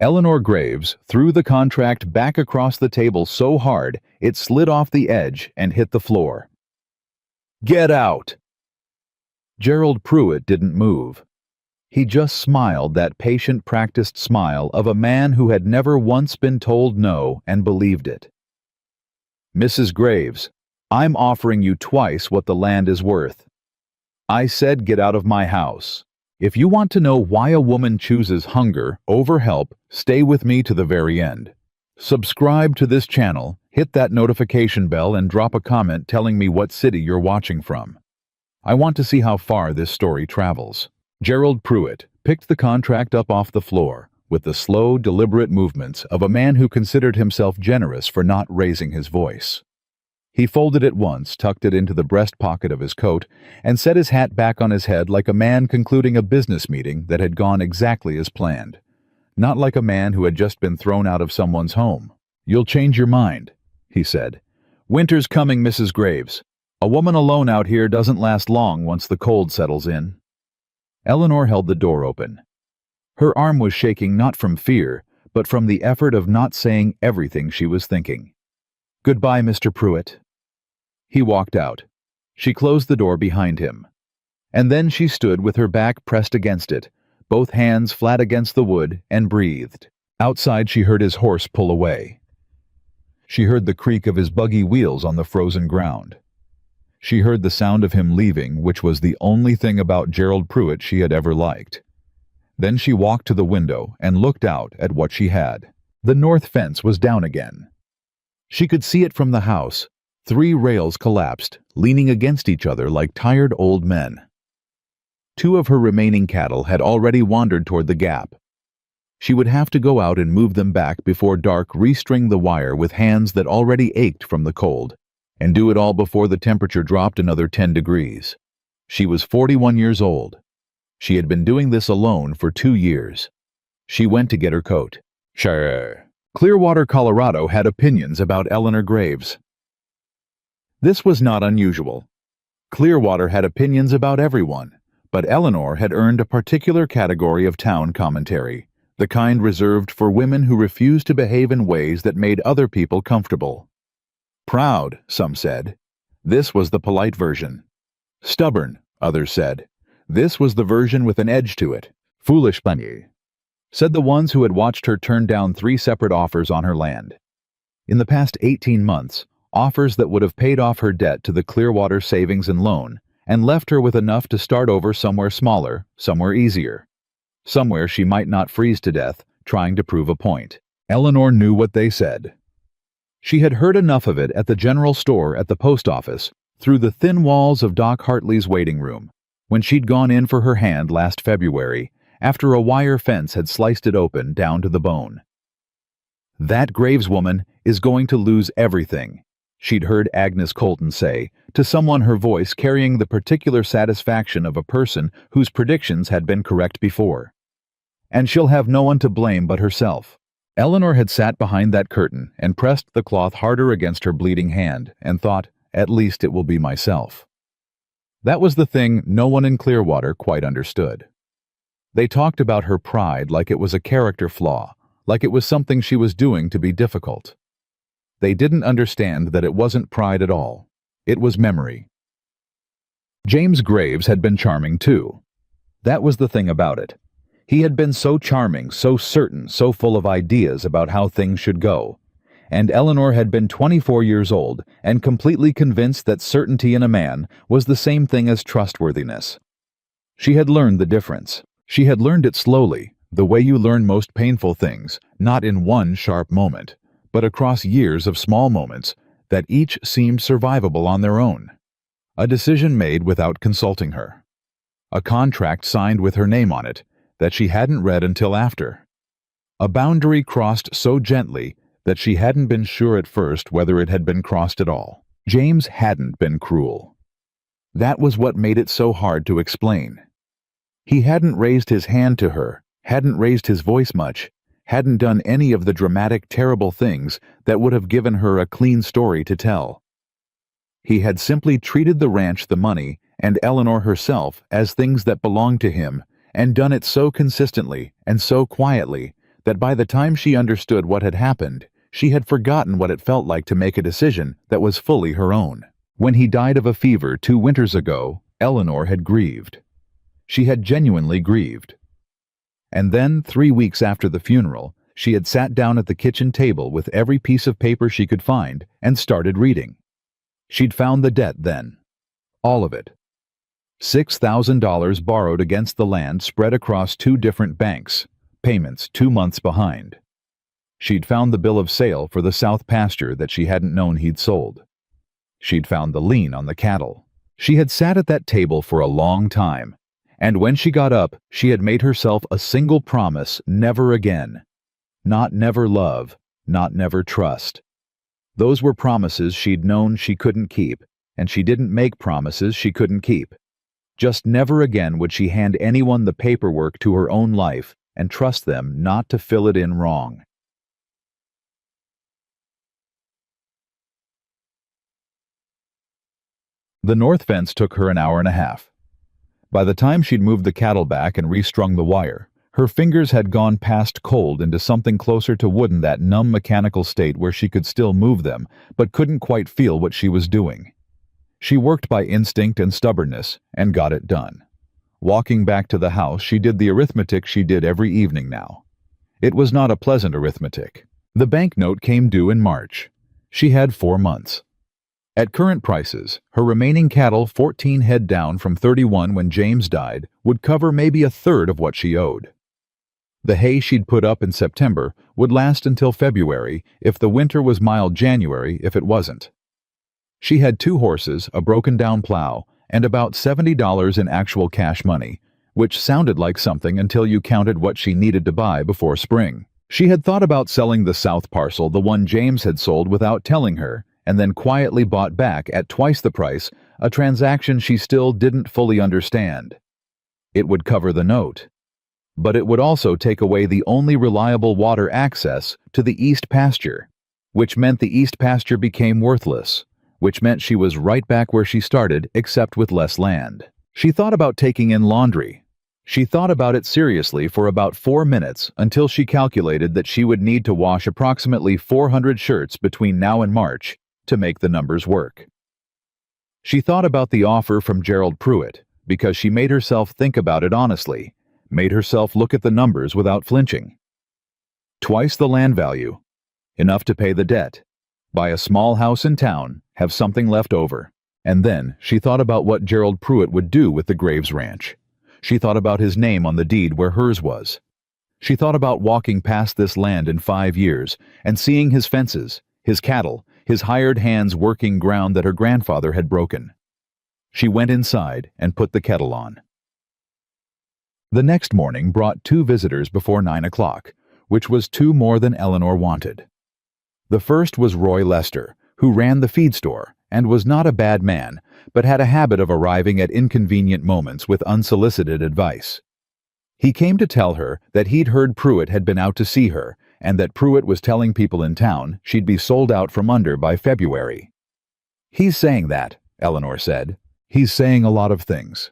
Eleanor Graves threw the contract back across the table so hard it slid off the edge and hit the floor. "Get out!" Gerald Pruitt didn't move. He just smiled that patient, practiced smile of a man who had never once been told no and believed it. "Mrs. Graves, I'm offering you twice what the land is worth. I said get out of my house. If you want to know why a woman chooses hunger over help, stay with me to the very end. Subscribe to this channel, hit that notification bell, and drop a comment telling me what city you're watching from. I want to see how far this story travels." Gerald Pruitt picked the contract up off the floor with the slow, deliberate movements of a man who considered himself generous for not raising his voice. He folded it once, tucked it into the breast pocket of his coat, and set his hat back on his head like a man concluding a business meeting that had gone exactly as planned. Not like a man who had just been thrown out of someone's home. "You'll change your mind," he said. "Winter's coming, Mrs. Graves. A woman alone out here doesn't last long once the cold settles in." Eleanor held the door open. Her arm was shaking not from fear, but from the effort of not saying everything she was thinking. "Goodbye, Mr. Pruitt." He walked out. She closed the door behind him. And then she stood with her back pressed against it, both hands flat against the wood, and breathed. Outside she heard his horse pull away. She heard the creak of his buggy wheels on the frozen ground. She heard the sound of him leaving, which was the only thing about Gerald Pruitt she had ever liked. Then she walked to the window and looked out at what she had. The north fence was down again. She could see it from the house. 3 rails collapsed, leaning against each other like tired old men. 2 of her remaining cattle had already wandered toward the gap. She would have to go out and move them back before dark, restring the wire with hands that already ached from the cold, and do it all before the temperature dropped another 10 degrees. She was 41 years old. She had been doing this alone for 2 years. She went to get her coat. Sure. Clearwater, Colorado had opinions about Eleanor Graves. This was not unusual. Clearwater had opinions about everyone, but Eleanor had earned a particular category of town commentary, the kind reserved for women who refused to behave in ways that made other people comfortable. Proud, some said. This was the polite version. Stubborn, others said. This was the version with an edge to it. Foolish bunny, said the ones who had watched her turn down 3 separate offers on her land. In the past 18 months, offers that would have paid off her debt to the Clearwater Savings and Loan and left her with enough to start over somewhere smaller, somewhere easier. Somewhere she might not freeze to death trying to prove a point. Eleanor knew what they said. She had heard enough of it at the general store at the post office, through the thin walls of Doc Hartley's waiting room, when she'd gone in for her hand last February, after a wire fence had sliced it open down to the bone. "That Graves woman is going to lose everything," she'd heard Agnes Colton say, to someone her voice carrying the particular satisfaction of a person whose predictions had been correct before. "And she'll have no one to blame but herself." Eleanor had sat behind that curtain and pressed the cloth harder against her bleeding hand and thought, at least it will be myself. That was the thing no one in Clearwater quite understood. They talked about her pride like it was a character flaw, like it was something she was doing to be difficult. They didn't understand that it wasn't pride at all. It was memory. James Graves had been charming too. That was the thing about it. He had been so charming, so certain, so full of ideas about how things should go. And Eleanor had been 24 years old and completely convinced that certainty in a man was the same thing as trustworthiness. She had learned the difference. She had learned it slowly, the way you learn most painful things, not in one sharp moment, but across years of small moments that each seemed survivable on their own. A decision made without consulting her. A contract signed with her name on it that she hadn't read until after. A boundary crossed so gently that she hadn't been sure at first whether it had been crossed at all. James hadn't been cruel. That was what made it so hard to explain. He hadn't raised his hand to her, hadn't raised his voice much, hadn't done any of the dramatic, terrible things that would have given her a clean story to tell. He had simply treated the ranch, the money, and Eleanor herself as things that belonged to him, and done it so consistently and so quietly that by the time she understood what had happened, she had forgotten what it felt like to make a decision that was fully her own. When he died of a fever 2 winters ago, Eleanor had grieved. She had genuinely grieved. And then, 3 weeks after the funeral, she had sat down at the kitchen table with every piece of paper she could find and started reading. She'd found the debt then. All of it. $6,000 borrowed against the land spread across 2 different banks, payments 2 months behind. She'd found the bill of sale for the south pasture that she hadn't known he'd sold. She'd found the lien on the cattle. She had sat at that table for a long time, and when she got up, she had made herself a single promise: never again. Not never love, not never trust. Those were promises she'd known she couldn't keep, and she didn't make promises she couldn't keep. Just never again would she hand anyone the paperwork to her own life and trust them not to fill it in wrong. The north fence took her an hour and a half. By the time she'd moved the cattle back and restrung the wire, her fingers had gone past cold into something closer to wooden, that numb mechanical state where she could still move them, but couldn't quite feel what she was doing. She worked by instinct and stubbornness, and got it done. Walking back to the house, she did the arithmetic she did every evening now. It was not a pleasant arithmetic. The banknote came due in March. She had 4 months. At current prices, her remaining cattle, 14 head down from 31 when James died, would cover maybe a third of what she owed. The hay she'd put up in September would last until February if the winter was mild, January if it wasn't. She had 2 horses, a broken-down plow, and about $70 in actual cash money, which sounded like something until you counted what she needed to buy before spring. She had thought about selling the south parcel, the one James had sold without telling her, and then quietly bought back at twice the price, a transaction she still didn't fully understand. It would cover the note. But it would also take away the only reliable water access to the east pasture, which meant the east pasture became worthless, which meant she was right back where she started, except with less land. She thought about taking in laundry. She thought about it seriously for about 4 minutes until she calculated that she would need to wash approximately 400 shirts between now and March to make the numbers work. She thought about the offer from Gerald Pruitt because she made herself think about it honestly, made herself look at the numbers without flinching. Twice the land value, enough to pay the debt, buy a small house in town, have something left over. And then she thought about what Gerald Pruitt would do with the Graves Ranch. She thought about his name on the deed where hers was. She thought about walking past this land in 5 years and seeing his fences, his cattle, his hired hands working ground that her grandfather had broken. She went inside and put the kettle on. The next morning brought 2 visitors before 9 o'clock, which was 2 more than Eleanor wanted. The first was Roy Lester, who ran the feed store and was not a bad man, but had a habit of arriving at inconvenient moments with unsolicited advice. He came to tell her that he'd heard Pruitt had been out to see her, and that Pruitt was telling people in town she'd be sold out from under by February. "He's saying that," Eleanor said. "He's saying a lot of things."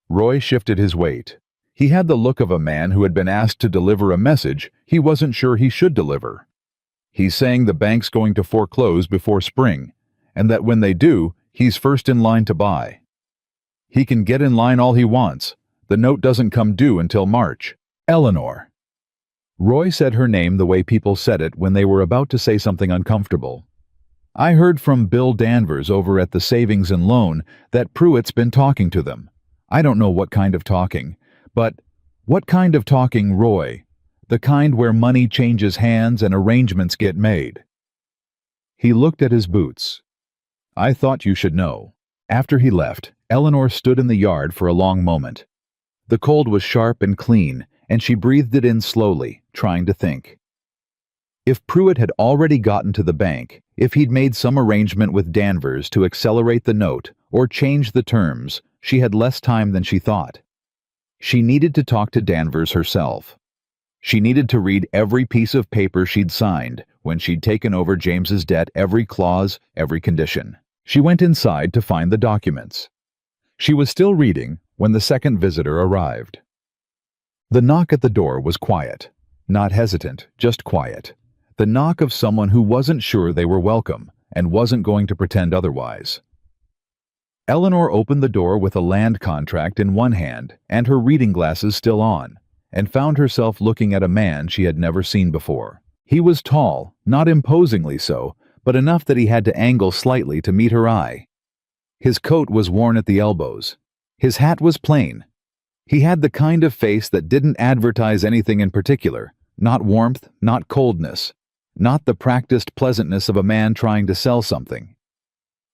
Roy shifted his weight. He had the look of a man who had been asked to deliver a message he wasn't sure he should deliver. "He's saying the bank's going to foreclose before spring, and that when they do, he's first in line to buy. He can get in line all he wants. The note doesn't come due until March." Eleanor. Roy said her name the way people said it when they were about to say something uncomfortable. "I heard from Bill Danvers over at the Savings and Loan that Pruitt's been talking to them. I don't know what kind of talking, but what kind of talking, Roy? The kind where money changes hands and arrangements get made." He looked at his boots. "I thought you should know." After he left, Eleanor stood in the yard for a long moment. The cold was sharp and clean, and she breathed it in slowly, trying to think. If Pruitt had already gotten to the bank, if he'd made some arrangement with Danvers to accelerate the note or change the terms, she had less time than she thought. She needed to talk to Danvers herself. She needed to read every piece of paper she'd signed when she'd taken over James's debt, every clause, every condition. She went inside to find the documents. She was still reading when the second visitor arrived. The knock at the door was quiet. Not hesitant, just quiet. The knock of someone who wasn't sure they were welcome and wasn't going to pretend otherwise. Eleanor opened the door with a land contract in one hand and her reading glasses still on, and found herself looking at a man she had never seen before. He was tall, not imposingly so, but enough that he had to angle slightly to meet her eye. His coat was worn at the elbows. His hat was plain. He had the kind of face that didn't advertise anything in particular, not warmth, not coldness, not the practiced pleasantness of a man trying to sell something.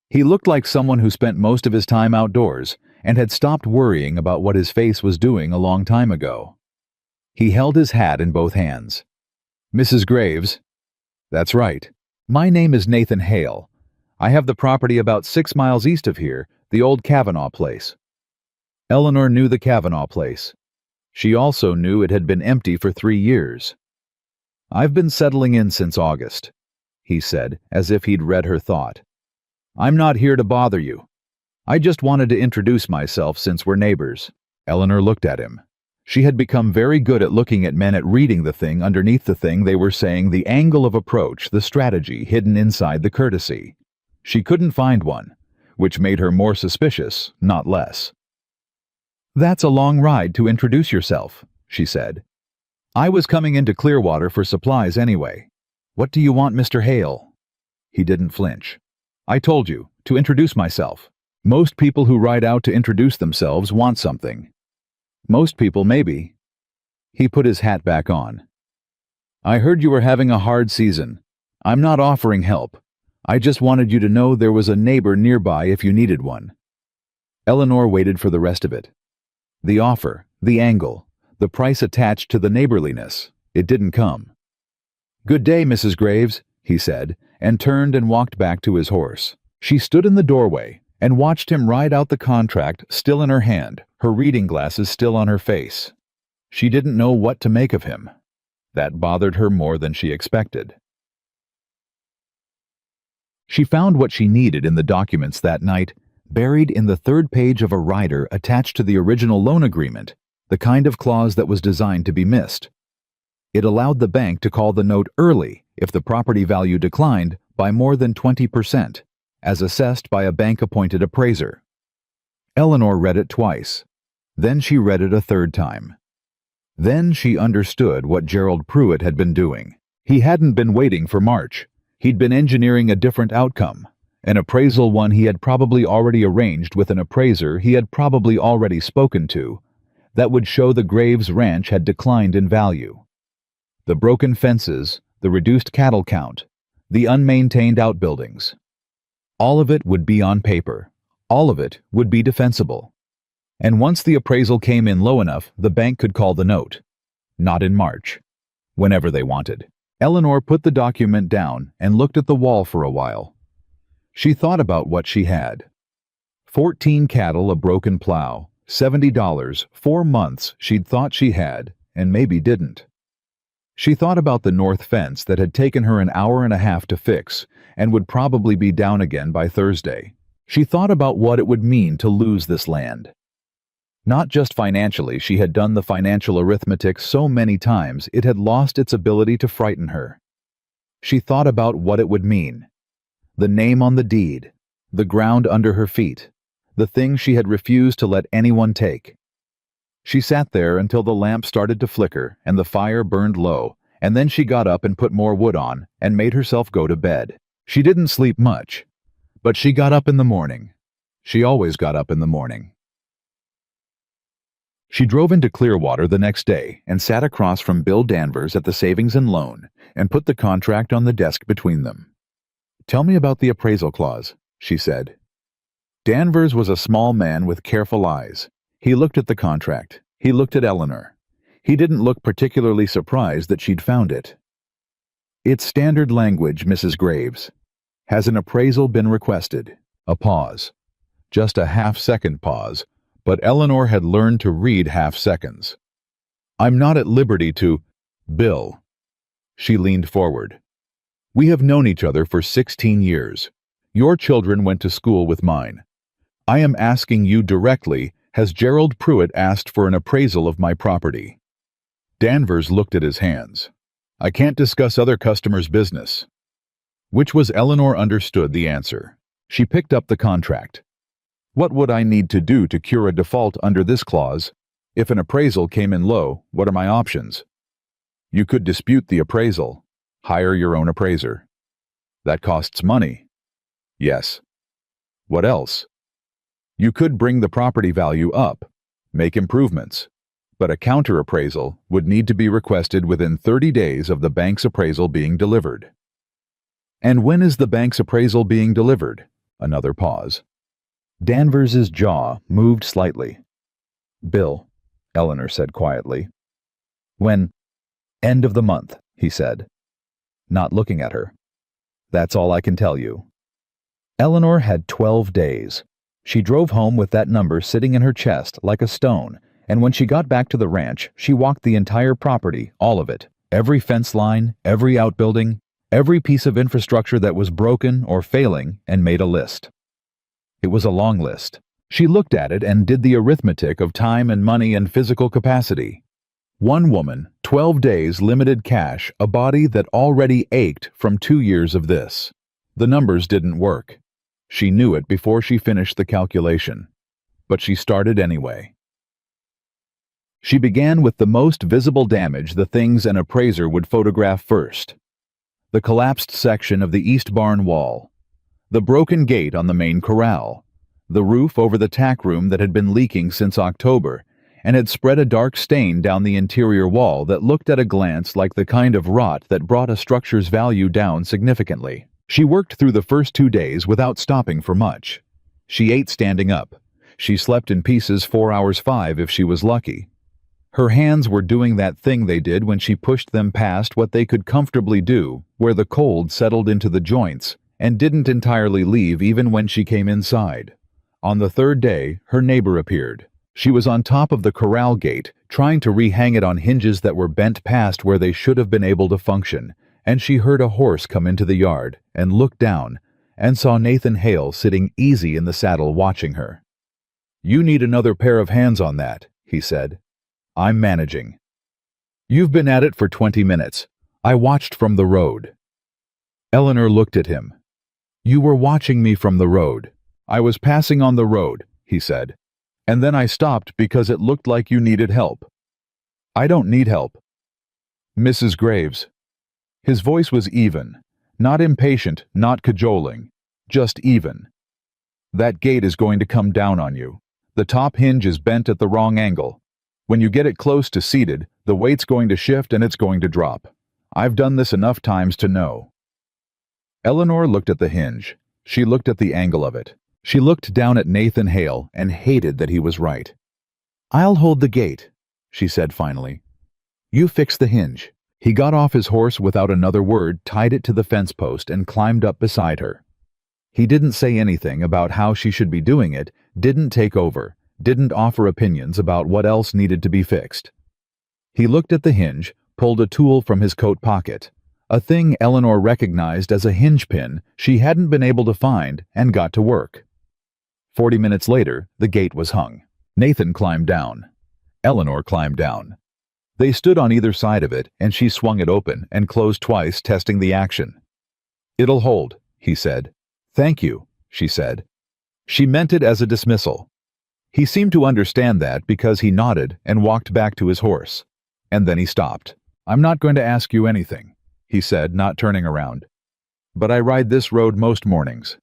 He looked like someone who spent most of his time outdoors and had stopped worrying about what his face was doing a long time ago. He held his hat in both hands. "Mrs. Graves?" "That's right. My name is Nathan Hale. I have the property about 6 miles east of here, the old Kavanaugh place." Eleanor knew the Kavanaugh place. She also knew it had been empty for 3 years. "I've been settling in since August," he said, as if he'd read her thought. "I'm not here to bother you. I just wanted to introduce myself since we're neighbors." Eleanor looked at him. She had become very good at looking at men, at reading the thing underneath the thing they were saying, the angle of approach, the strategy hidden inside the courtesy. She couldn't find one, which made her more suspicious, not less. "That's a long ride to introduce yourself," she said. "I was coming into Clearwater for supplies anyway. What do you want, Mr. Hale?" He didn't flinch. "I told you, to introduce myself. Most people who ride out to introduce themselves want something." "Most people, maybe." He put his hat back on. "I heard you were having a hard season. I'm not offering help. I just wanted you to know there was a neighbor nearby if you needed one." Eleanor waited for the rest of it. The offer, the angle, the price attached to the neighborliness. It didn't come. "Good day, Mrs. Graves," he said, and turned and walked back to his horse. She stood in the doorway and watched him ride out the contract, still in her hand, her reading glasses still on her face. She didn't know what to make of him. That bothered her more than she expected. She found what she needed in the documents that night, buried in the 3rd page of a rider attached to the original loan agreement, the kind of clause that was designed to be missed. It allowed the bank to call the note early if the property value declined by more than 20%, as assessed by a bank-appointed appraiser. Eleanor read it twice. Then she read it a 3rd time. Then she understood what Gerald Pruitt had been doing. He hadn't been waiting for March. He'd been engineering a different outcome, an appraisal one he had probably already arranged with an appraiser he had probably already spoken to, that would show the Graves ranch had declined in value. The broken fences, the reduced cattle count, the unmaintained outbuildings. All of it would be on paper. All of it would be defensible. And once the appraisal came in low enough, the bank could call the note. Not in March. Whenever they wanted. Eleanor put the document down and looked at the wall for a while. She thought about what she had. 14 cattle, a broken plow, $70, 4 months she'd thought she had, and maybe didn't. She thought about the north fence that had taken her an hour and a half to fix and would probably be down again by Thursday. She thought about what it would mean to lose this land. Not just financially, she had done the financial arithmetic so many times it had lost its ability to frighten her. She thought about what it would mean. The name on the deed, the ground under her feet, the thing she had refused to let anyone take. She sat there until the lamp started to flicker and the fire burned low, and then she got up and put more wood on and made herself go to bed. She didn't sleep much, but she got up in the morning. She always got up in the morning. She drove into Clearwater the next day and sat across from Bill Danvers at the Savings and Loan and put the contract on the desk between them. "Tell me about the appraisal clause," she said. Danvers was a small man with careful eyes. He looked at the contract. He looked at Eleanor. He didn't look particularly surprised that she'd found it. "It's standard language, Mrs. Graves. Has an appraisal been requested?" A pause. Just a half-second pause, but Eleanor had learned to read half-seconds. "I'm not at liberty to—" "Bill." She leaned forward. "We have known each other for 16 years. Your children went to school with mine. I am asking you directly, has Gerald Pruitt asked for an appraisal of my property?" Danvers looked at his hands. I can't discuss other customers' business. Which was Eleanor understood the answer. She picked up the contract. What would I need to do to cure a default under this clause? If an appraisal came in low, what are my options? You could dispute the appraisal. Hire your own appraiser. That costs money. Yes. What else? You could bring the property value up, make improvements, but a counter-appraisal would need to be requested within 30 days of the bank's appraisal being delivered. And when is the bank's appraisal being delivered? Another pause. Danvers's jaw moved slightly. Bill, Eleanor said quietly. When? End of the month, he said, not looking at her. That's all I can tell you. Eleanor had 12 days. She drove home with that number sitting in her chest like a stone, and when she got back to the ranch, she walked the entire property, all of it, every fence line, every outbuilding, every piece of infrastructure that was broken or failing, and made a list. It was a long list. She looked at it and did the arithmetic of time and money and physical capacity. One woman, 12 days limited cash, a body that already ached from 2 years of this. The numbers didn't work. She knew it before she finished the calculation. But she started anyway. She began with the most visible damage, the things an appraiser would photograph first. The collapsed section of the east barn wall, the broken gate on the main corral, the roof over the tack room that had been leaking since October and had spread a dark stain down the interior wall that looked at a glance like the kind of rot that brought a structure's value down significantly. She worked through the first 2 days without stopping for much. She ate standing up. She slept in pieces 4 hours 5 if she was lucky. Her hands were doing that thing they did when she pushed them past what they could comfortably do, where the cold settled into the joints and didn't entirely leave even when she came inside. On the 3rd day, her neighbor appeared. She was on top of the corral gate, trying to rehang it on hinges that were bent past where they should have been able to function, and she heard a horse come into the yard and looked down and saw Nathan Hale sitting easy in the saddle watching her. "You need another pair of hands on that," he said. "I'm managing." "You've been at it for 20 minutes. I watched from the road." Eleanor looked at him. "You were watching me from the road." "I was passing on the road," he said. "And then I stopped because it looked like you needed help." "I don't need help." "Mrs. Graves." His voice was even, not impatient, not cajoling, just even. "That gate is going to come down on you. The top hinge is bent at the wrong angle. When you get it close to seated, the weight's going to shift and it's going to drop. I've done this enough times to know." Eleanor looked at the hinge. She looked at the angle of it. She looked down at Nathan Hale and hated that he was right. "I'll hold the gate," she said finally. "You fix the hinge." He got off his horse without another word, tied it to the fence post, and climbed up beside her. He didn't say anything about how she should be doing it, didn't take over, didn't offer opinions about what else needed to be fixed. He looked at the hinge, pulled a tool from his coat pocket, a thing Eleanor recognized as a hinge pin she hadn't been able to find, and got to work. 40 minutes later, the gate was hung. Nathan climbed down. Eleanor climbed down. They stood on either side of it, and she swung it open and closed twice, testing the action. "It'll hold," he said. "Thank you," she said. She meant it as a dismissal. He seemed to understand that because he nodded and walked back to his horse. And then he stopped. "I'm not going to ask you anything," he said, not turning around. "But I ride this road most mornings.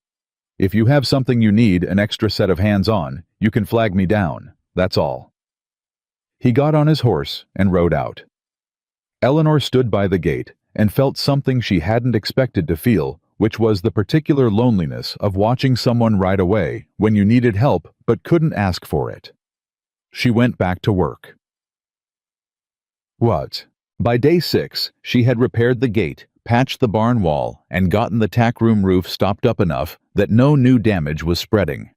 If you have something you need an extra set of hands on, you can flag me down, that's all." He got on his horse and rode out. Eleanor stood by the gate and felt something she hadn't expected to feel, which was the particular loneliness of watching someone ride away when you needed help but couldn't ask for it. She went back to work. What? By day 6, she had repaired the gate, patched the barn wall, and gotten the tack room roof stopped up enough that no new damage was spreading.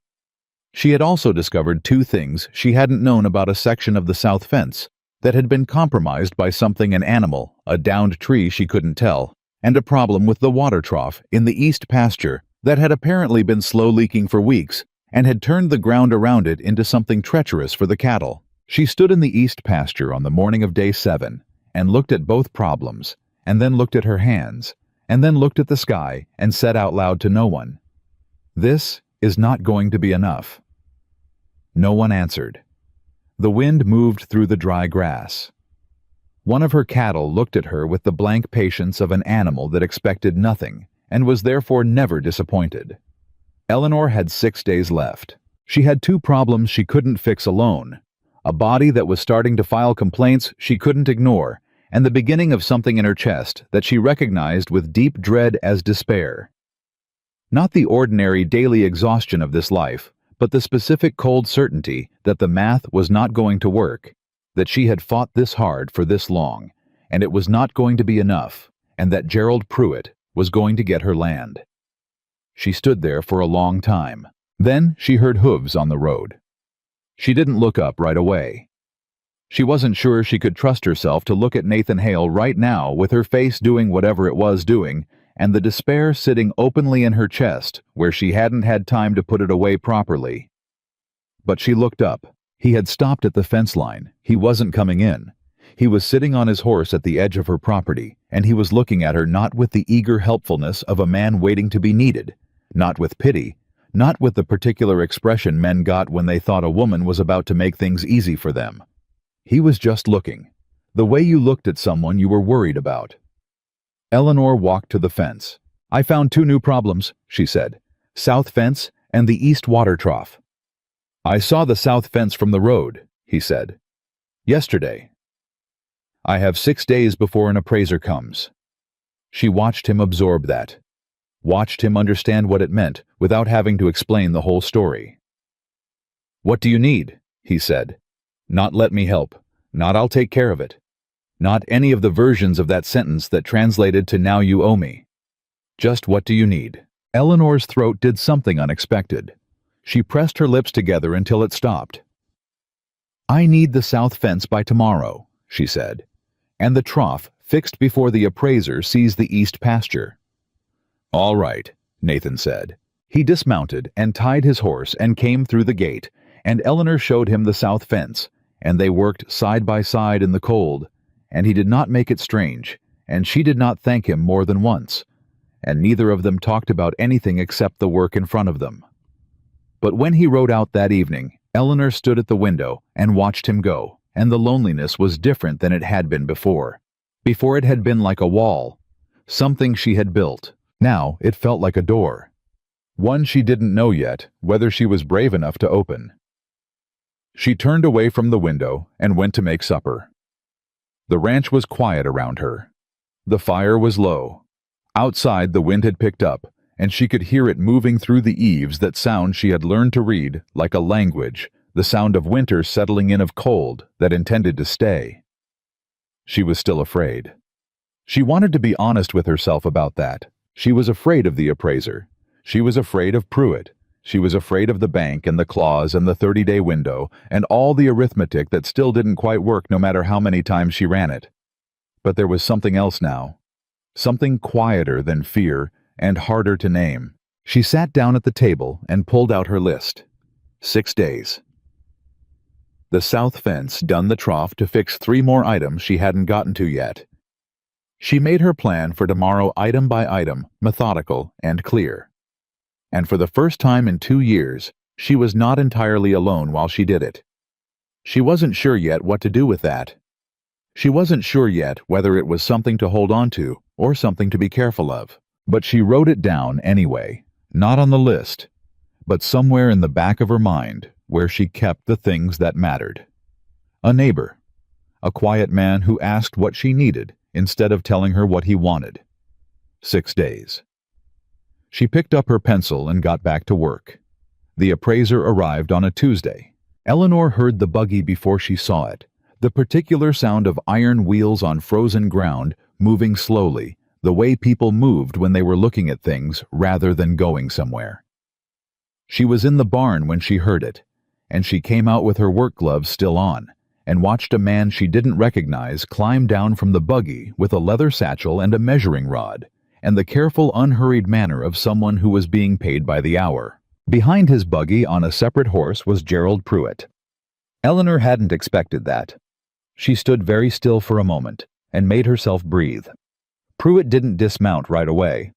She had also discovered 2 things she hadn't known about a section of the south fence that had been compromised by something: an animal, a downed tree she couldn't tell, and a problem with the water trough in the east pasture that had apparently been slow leaking for weeks and had turned the ground around it into something treacherous for the cattle. She stood in the east pasture on the morning of day 7 and looked at both problems, and then looked at her hands, and then looked at the sky and said out loud to no one, "This is not going to be enough." No one answered. The wind moved through the dry grass. One of her cattle looked at her with the blank patience of an animal that expected nothing and was therefore never disappointed. Eleanor had 6 days left. She had 2 problems she couldn't fix alone: a body that was starting to file complaints she couldn't ignore, and the beginning of something in her chest that she recognized with deep dread as despair. Not the ordinary daily exhaustion of this life, but the specific cold certainty that the math was not going to work, that she had fought this hard for this long, and it was not going to be enough, and that Gerald Pruitt was going to get her land. She stood there for a long time. Then she heard hooves on the road. She didn't look up right away. She wasn't sure she could trust herself to look at Nathan Hale right now with her face doing whatever it was doing, and the despair sitting openly in her chest where she hadn't had time to put it away properly. But she looked up. He had stopped at the fence line. He wasn't coming in. He was sitting on his horse at the edge of her property, and he was looking at her not with the eager helpfulness of a man waiting to be needed, not with pity, not with the particular expression men got when they thought a woman was about to make things easy for them. He was just looking, the way you looked at someone you were worried about. Eleanor walked to the fence. "I found 2 new problems," she said. "South fence and the east water trough." "I saw the south fence from the road," he said. "Yesterday. I have 6 days before an appraiser comes." She watched him absorb that. Watched him understand what it meant without having to explain the whole story. "What do you need?" he said. Not "let me help," not "I'll take care of it," not any of the versions of that sentence that translated to "now you owe me." Just "what do you need?" Eleanor's throat did something unexpected. She pressed her lips together until it stopped. "I need the south fence by tomorrow," she said, "and the trough fixed before the appraiser sees the east pasture." "All right," Nathan said. He dismounted and tied his horse and came through the gate, and Eleanor showed him the south fence, and they worked side by side in the cold, and he did not make it strange, and she did not thank him more than once, and neither of them talked about anything except the work in front of them. But when he rode out that evening, Eleanor stood at the window and watched him go, and the loneliness was different than it had been before. Before it had been like a wall, something she had built. Now it felt like a door. One she didn't know yet whether she was brave enough to open. She turned away from the window and went to make supper. The ranch was quiet around her. The fire was low. Outside the wind had picked up, and she could hear it moving through the eaves, that sound she had learned to read like a language, the sound of winter settling in, of cold that intended to stay. She was still afraid. She wanted to be honest with herself about that. She was afraid of the appraiser. She was afraid of Pruitt. She was afraid of the bank and the clause and the 30-day window and all the arithmetic that still didn't quite work no matter how many times she ran it. But there was something else now. Something quieter than fear and harder to name. She sat down at the table and pulled out her list. 6 days. The south fence, done the trough to fix 3 more items she hadn't gotten to yet. She made her plan for tomorrow item by item, methodical and clear. And for the first time in 2 years, she was not entirely alone while she did it. She wasn't sure yet what to do with that. She wasn't sure yet whether it was something to hold on to or something to be careful of. But she wrote it down anyway, not on the list, but somewhere in the back of her mind where she kept the things that mattered. A neighbor. A quiet man who asked what she needed instead of telling her what he wanted. 6 days. She picked up her pencil and got back to work. The appraiser arrived on a Tuesday. Eleanor heard the buggy before she saw it, the particular sound of iron wheels on frozen ground moving slowly, the way people moved when they were looking at things rather than going somewhere. She was in the barn when she heard it, and she came out with her work gloves still on, and watched a man she didn't recognize climb down from the buggy with a leather satchel and a measuring rod, and the careful, unhurried manner of someone who was being paid by the hour. Behind his buggy on a separate horse was Gerald Pruitt. Eleanor hadn't expected that. She stood very still for a moment, and made herself breathe. Pruitt didn't dismount right away.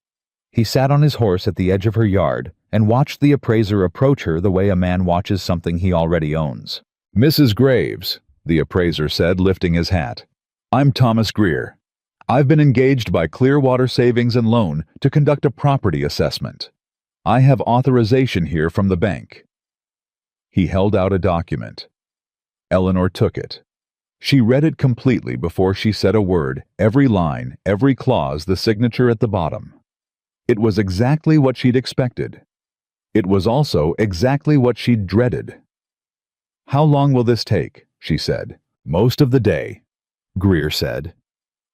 He sat on his horse at the edge of her yard and watched the appraiser approach her the way a man watches something he already owns. "Mrs. Graves," the appraiser said, lifting his hat. "I'm Thomas Greer. I've been engaged by Clearwater Savings and Loan to conduct a property assessment. I have authorization here from the bank." He held out a document. Eleanor took it. She read it completely before she said a word, every line, every clause, the signature at the bottom. It was exactly what she'd expected. It was also exactly what she'd dreaded. "How long will this take?" she said. "Most of the day," Greer said.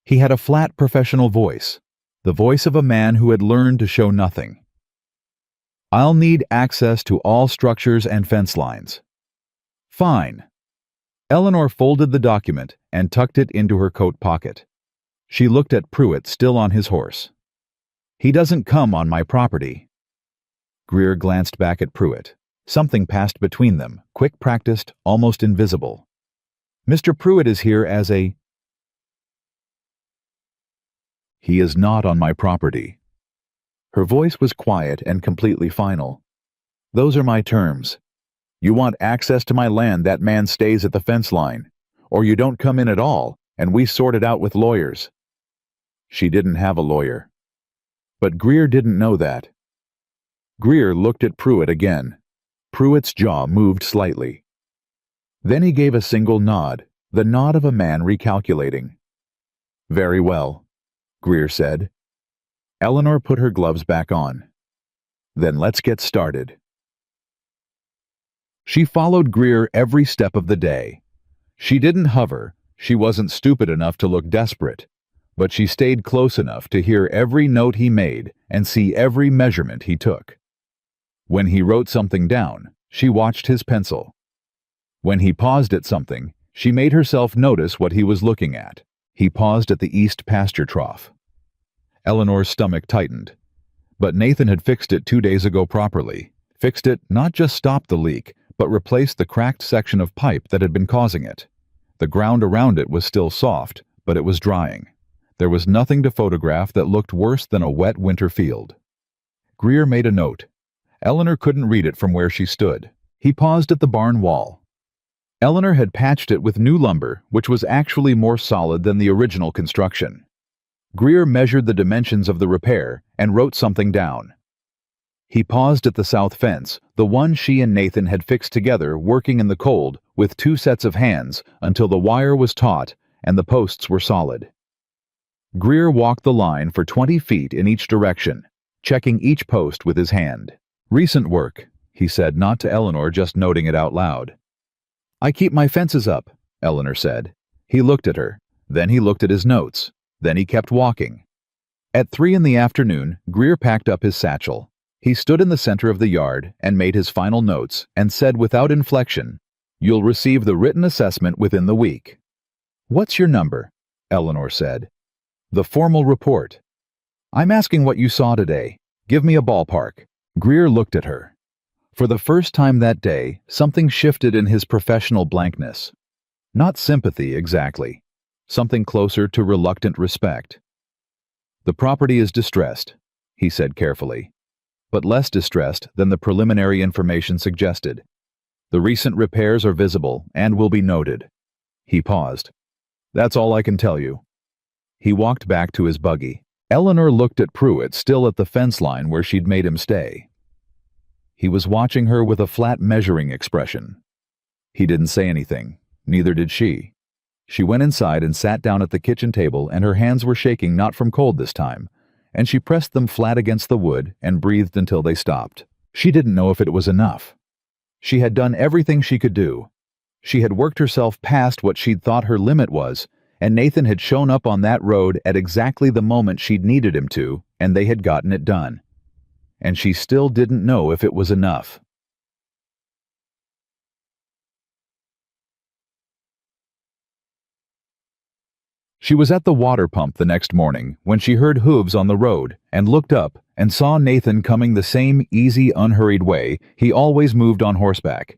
He had a flat professional voice, the voice of a man who had learned to show nothing. "I'll need access to all structures and fence lines." "Fine." Eleanor folded the document and tucked it into her coat pocket. She looked at Pruitt, still on his horse. "He doesn't come on my property." Greer glanced back at Pruitt. Something passed between them, quick practiced, almost invisible. "Mr. Pruitt is here as a—" "He is not on my property." Her voice was quiet and completely final. "Those are my terms. You want access to my land, that man stays at the fence line. Or you don't come in at all, and we sort it out with lawyers." She didn't have a lawyer. But Greer didn't know that. Greer looked at Pruitt again. Pruitt's jaw moved slightly. Then he gave a single nod, the nod of a man recalculating. "Very well," Greer said. Eleanor put her gloves back on. "Then let's get started." She followed Greer every step of the day. She didn't hover, she wasn't stupid enough to look desperate, but she stayed close enough to hear every note he made and see every measurement he took. When he wrote something down, she watched his pencil. When he paused at something, she made herself notice what he was looking at. He paused at the east pasture trough. Eleanor's stomach tightened. But Nathan had fixed it 2 days ago properly. Fixed it, not just stopped the leak, but replaced the cracked section of pipe that had been causing it. The ground around it was still soft, but it was drying. There was nothing to photograph that looked worse than a wet winter field. Greer made a note. Eleanor couldn't read it from where she stood. He paused at the barn wall. Eleanor had patched it with new lumber, which was actually more solid than the original construction. Greer measured the dimensions of the repair and wrote something down. He paused at the south fence, the one she and Nathan had fixed together, working in the cold with 2 sets of hands until the wire was taut and the posts were solid. Greer walked the line for 20 feet in each direction, checking each post with his hand. "Recent work," he said, not to Eleanor, just noting it out loud. "I keep my fences up," Eleanor said. He looked at her. Then he looked at his notes. Then he kept walking. At 3 in the afternoon, Greer packed up his satchel. He stood in the center of the yard and made his final notes and said without inflection, "You'll receive the written assessment within the week." "What's your number?" Eleanor said. "The formal report." "I'm asking what you saw today. Give me a ballpark." Greer looked at her. For the first time that day, something shifted in his professional blankness. Not sympathy, exactly. Something closer to reluctant respect. "The property is distressed," he said carefully, "but less distressed than the preliminary information suggested. The recent repairs are visible and will be noted." He paused. "That's all I can tell you." He walked back to his buggy. Eleanor looked at Pruitt, still at the fence line where she'd made him stay. He was watching her with a flat measuring expression. He didn't say anything, neither did she. She went inside and sat down at the kitchen table, and her hands were shaking, not from cold this time, and she pressed them flat against the wood and breathed until they stopped. She didn't know if it was enough. She had done everything she could do. She had worked herself past what she'd thought her limit was, and Nathan had shown up on that road at exactly the moment she'd needed him to, and they had gotten it done. And she still didn't know if it was enough. She was at the water pump the next morning when she heard hooves on the road and looked up and saw Nathan coming the same easy, unhurried way he always moved on horseback.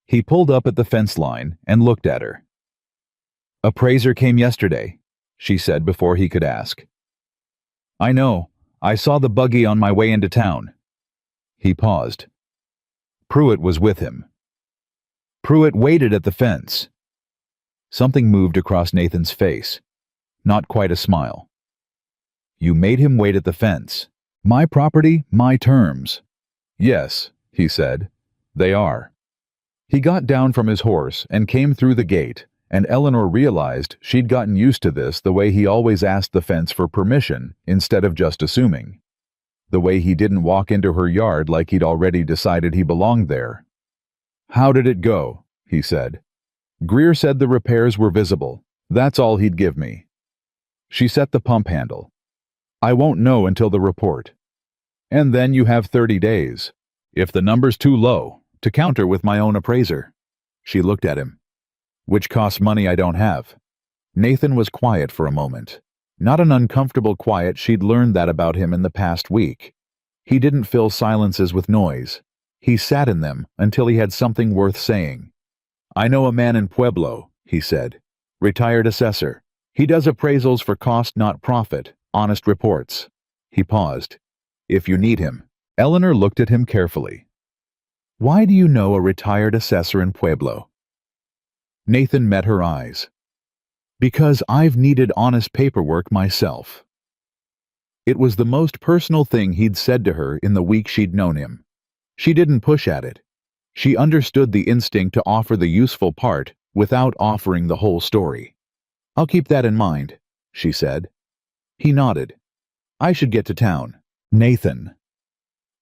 He pulled up at the fence line and looked at her. "Appraiser came yesterday," she said before he could ask. I know. I saw the buggy on my way into town. He paused. Pruitt was with him. Pruitt waited at the fence. Something moved across Nathan's face. Not quite a smile. You made him wait at the fence. My property, my terms. Yes, he said. They are. He got down from his horse and came through the gate, and Eleanor realized she'd gotten used to this the way he always asked the fence for permission instead of just assuming. The way he didn't walk into her yard like he'd already decided he belonged there. How did it go? He said. Greer said the repairs were visible. That's all he'd give me. She set the pump handle. I won't know until the report. And then you have 30 days. If the number's too low, to counter with my own appraiser. She looked at him. Which costs money I don't have. Nathan was quiet for a moment. Not an uncomfortable quiet. She'd learned that about him in the past week. He didn't fill silences with noise. He sat in them until he had something worth saying. I know a man in Pueblo, he said. Retired assessor. He does appraisals for cost not profit, honest reports. He paused. If you need him. Eleanor looked at him carefully. Why do you know a retired assessor in Pueblo? Nathan met her eyes. Because I've needed honest paperwork myself. It was the most personal thing he'd said to her in the week she'd known him. She didn't push at it. She understood the instinct to offer the useful part without offering the whole story. I'll keep that in mind, she said. He nodded. I should get to town. Nathan.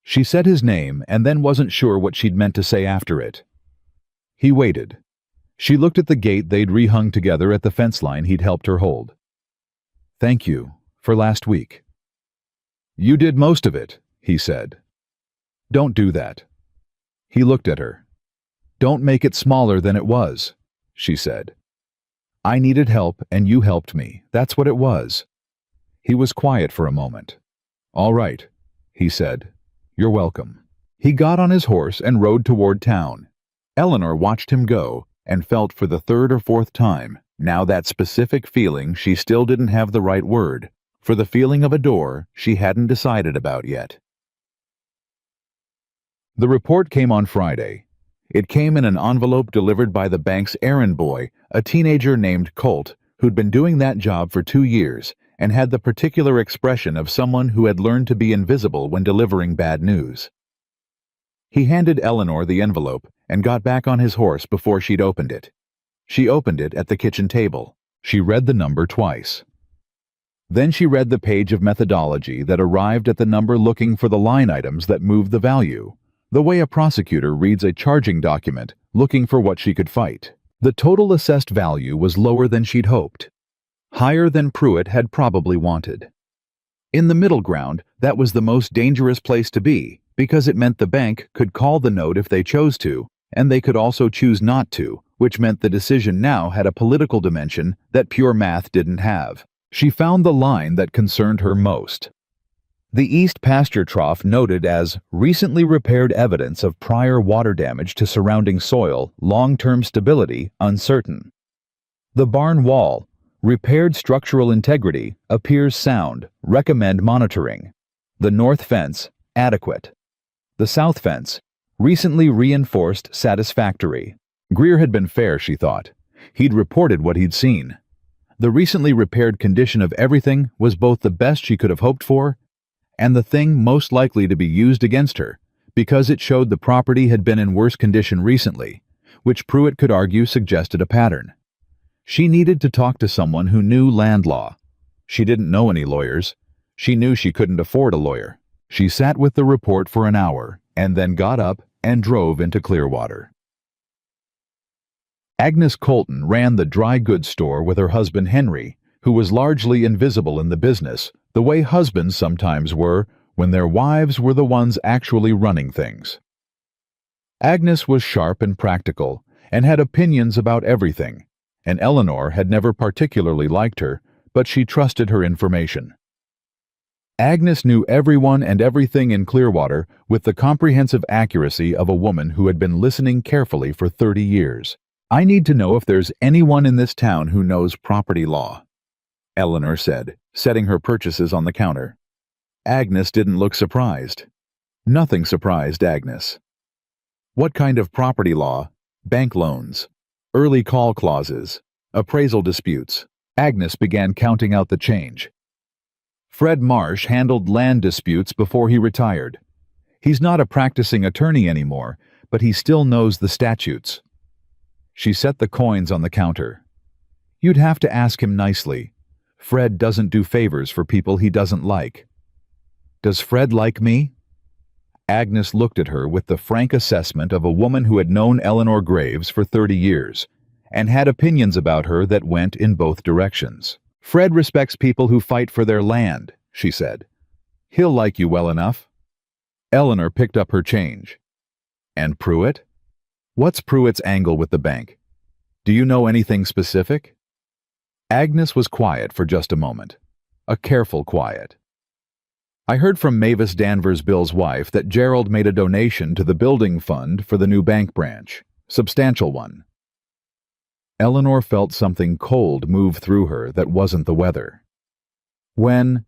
She said his name and then wasn't sure what she'd meant to say after it. He waited. She looked at the gate they'd rehung together at the fence line he'd helped her hold. Thank you for last week. You did most of it, he said. Don't do that. He looked at her. Don't make it smaller than it was, she said. I needed help and you helped me. That's what it was. He was quiet for a moment. All right, he said. You're welcome. He got on his horse and rode toward town. Eleanor watched him go and felt for the third or fourth time, now that specific feeling she still didn't have the right word, for the feeling of a door she hadn't decided about yet. The report came on Friday. It came in an envelope delivered by the bank's errand boy, a teenager named Colt, who'd been doing that job for 2 years and had the particular expression of someone who had learned to be invisible when delivering bad news. He handed Eleanor the envelope and got back on his horse before she'd opened it. She opened it at the kitchen table. She read the number twice. Then she read the page of methodology that arrived at the number looking for the line items that moved the value, the way a prosecutor reads a charging document looking for what she could fight. The total assessed value was lower than she'd hoped. Higher than Pruitt had probably wanted. In the middle ground, that was the most dangerous place to be, because it meant the bank could call the note if they chose to, and they could also choose not to, which meant the decision now had a political dimension that pure math didn't have. She found the line that concerned her most. The East Pasture Trough noted as recently repaired evidence of prior water damage to surrounding soil, long-term stability uncertain. The barn wall, repaired structural integrity, appears sound, recommend monitoring. The north fence, adequate. The south fence, recently reinforced, satisfactory. Greer had been fair, she thought. He'd reported what he'd seen. The recently repaired condition of everything was both the best she could have hoped for and the thing most likely to be used against her, because it showed the property had been in worse condition recently, which Pruitt could argue suggested a pattern. She needed to talk to someone who knew land law. She didn't know any lawyers. She knew she couldn't afford a lawyer. She sat with the report for an hour and then got up and drove into Clearwater. Agnes Colton ran the dry goods store with her husband Henry, who was largely invisible in the business, the way husbands sometimes were when their wives were the ones actually running things. Agnes was sharp and practical and had opinions about everything, and Eleanor had never particularly liked her, but she trusted her information. Agnes knew everyone and everything in Clearwater with the comprehensive accuracy of a woman who had been listening carefully for 30 years. I need to know if there's anyone in this town who knows property law. Eleanor said, setting her purchases on the counter. Agnes didn't look surprised. Nothing surprised Agnes. What kind of property law? Bank loans, early call clauses, appraisal disputes. Agnes began counting out the change. Fred Marsh handled land disputes before he retired. He's not a practicing attorney anymore, but he still knows the statutes. She set the coins on the counter. You'd have to ask him nicely. Fred doesn't do favors for people he doesn't like. Does Fred like me? Agnes looked at her with the frank assessment of a woman who had known Eleanor Graves for 30 years and had opinions about her that went in both directions. Fred respects people who fight for their land, she said. He'll like you well enough. Eleanor picked up her change. And Pruitt? What's Pruitt's angle with the bank? Do you know anything specific? Agnes was quiet for just a moment. A careful quiet. I heard from Mavis Danvers Bill's wife that Gerald made a donation to the building fund for the new bank branch. Substantial one. Eleanor felt something cold move through her that wasn't the weather. When?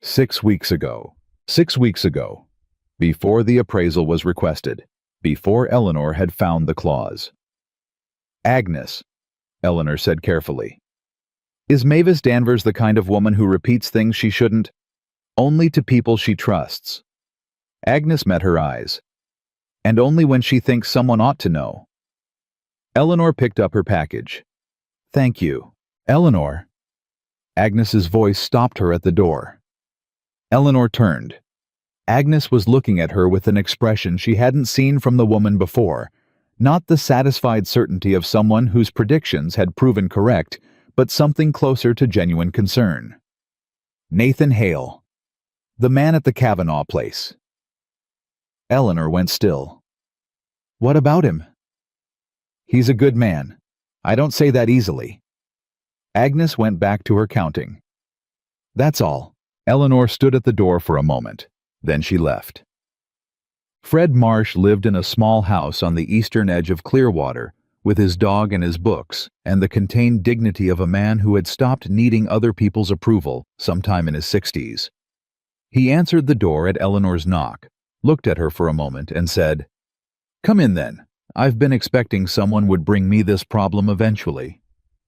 6 weeks ago. 6 weeks ago. Before the appraisal was requested. Before Eleanor had found the clause. Agnes, Eleanor said carefully. Is Mavis Danvers the kind of woman who repeats things she shouldn't? Only to people she trusts. Agnes met her eyes. And only when she thinks someone ought to know. Eleanor picked up her package. Thank you. Eleanor. Agnes's voice stopped her at the door. Eleanor turned. Agnes was looking at her with an expression she hadn't seen from the woman before, not the satisfied certainty of someone whose predictions had proven correct, but something closer to genuine concern. Nathan Hale. The man at the Kavanaugh place. Eleanor went still. What about him? He's a good man. I don't say that easily. Agnes went back to her counting. That's all. Eleanor stood at the door for a moment. Then she left. Fred Marsh lived in a small house on the eastern edge of Clearwater, with his dog and his books, and the contained dignity of a man who had stopped needing other people's approval sometime in his 60s. He answered the door at Eleanor's knock, looked at her for a moment, and said, Come in then. I've been expecting someone would bring me this problem eventually.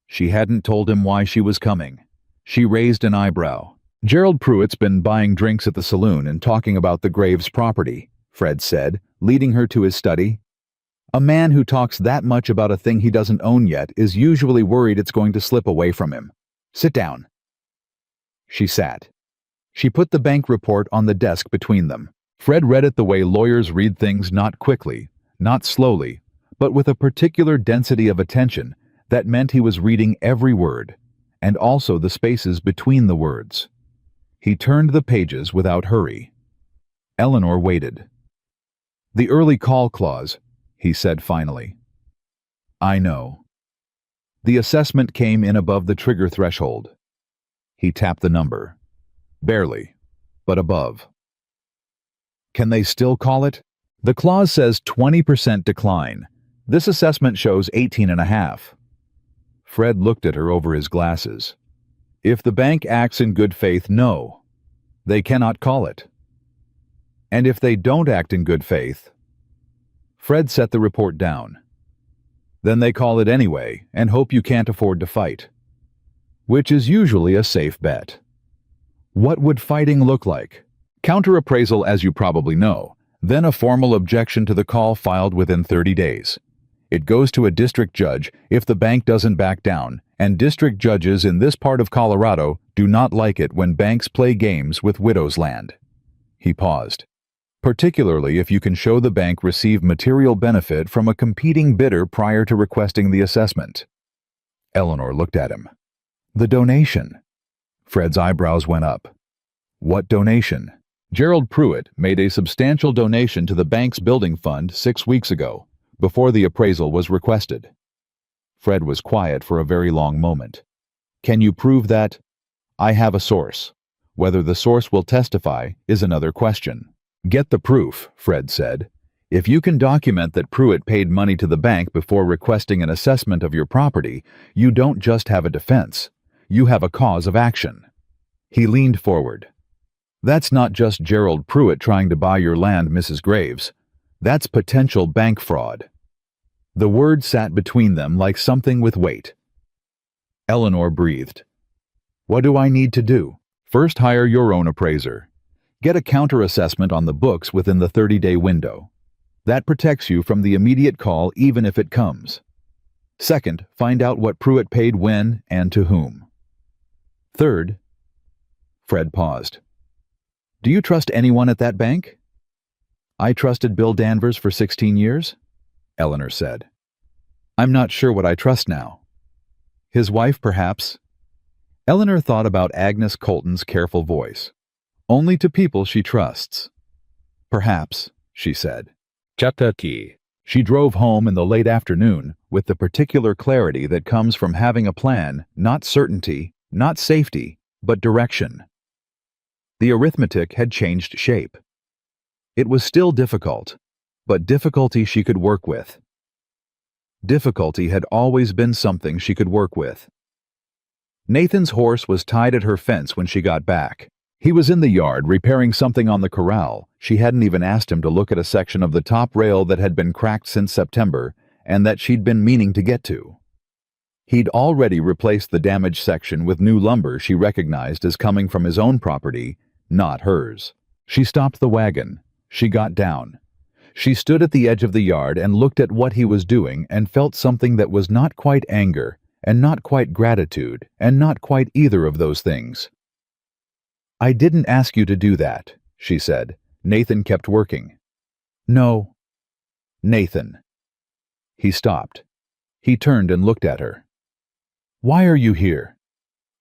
She hadn't told him why she was coming. She raised an eyebrow. Gerald Pruitt's been buying drinks at the saloon and talking about the Graves property, Fred said, leading her to his study. A man who talks that much about a thing he doesn't own yet is usually worried it's going to slip away from him. Sit down. She sat. She put the bank report on the desk between them. Fred read it the way lawyers read things, not quickly, not slowly, but with a particular density of attention that meant he was reading every word, and also the spaces between the words. He turned the pages without hurry. Eleanor waited. The early call clause, he said finally. I know. The assessment came in above the trigger threshold. He tapped the number. Barely, but above. Can they still call it? The clause says 20% decline. This assessment shows 18.5. Fred looked at her over his glasses. If the bank acts in good faith, no. They cannot call it. And if they don't act in good faith... Fred set the report down. Then they call it anyway and hope you can't afford to fight. Which is usually a safe bet. What would fighting look like? Counter-appraisal, as you probably know, then a formal objection to the call filed within 30 days. It goes to a district judge if the bank doesn't back down, and district judges in this part of Colorado do not like it when banks play games with widows' land. He paused. Particularly if you can show the bank received material benefit from a competing bidder prior to requesting the assessment. Eleanor looked at him. The donation. Fred's eyebrows went up. What donation? Gerald Pruitt made a substantial donation to the bank's building fund 6 weeks ago, before the appraisal was requested. Fred was quiet for a very long moment. Can you prove that? I have a source. Whether the source will testify is another question. Get the proof, Fred said. If you can document that Pruitt paid money to the bank before requesting an assessment of your property, you don't just have a defense. You have a cause of action." He leaned forward. "That's not just Gerald Pruitt trying to buy your land, Mrs. Graves. That's potential bank fraud." The word sat between them like something with weight. Eleanor breathed. "What do I need to do?" "First, hire your own appraiser. Get a counter-assessment on the books within the 30-day window. That protects you from the immediate call even if it comes. Second, find out what Pruitt paid when and to whom. Third—" Fred paused. "Do you trust anyone at that bank?" "I trusted Bill Danvers for 16 years, Eleanor said. "I'm not sure what I trust now. His wife, perhaps." Eleanor thought about Agnes Colton's careful voice. "Only to people she trusts." "Perhaps," she said. Chapter 2. She drove home in the late afternoon with the particular clarity that comes from having a plan, not certainty, not safety, but direction. The arithmetic had changed shape. It was still difficult, but difficulty she could work with. Difficulty had always been something she could work with. Nathan's horse was tied at her fence when she got back. He was in the yard repairing something on the corral. She hadn't even asked him to look at a section of the top rail that had been cracked since September and that she'd been meaning to get to. He'd already replaced the damaged section with new lumber she recognized as coming from his own property, not hers. She stopped the wagon. She got down. She stood at the edge of the yard and looked at what he was doing and felt something that was not quite anger, and not quite gratitude, and not quite either of those things. "I didn't ask you to do that," she said. "Nathan kept working." "No." "Nathan." He stopped. He turned and looked at her. "Why are you here?"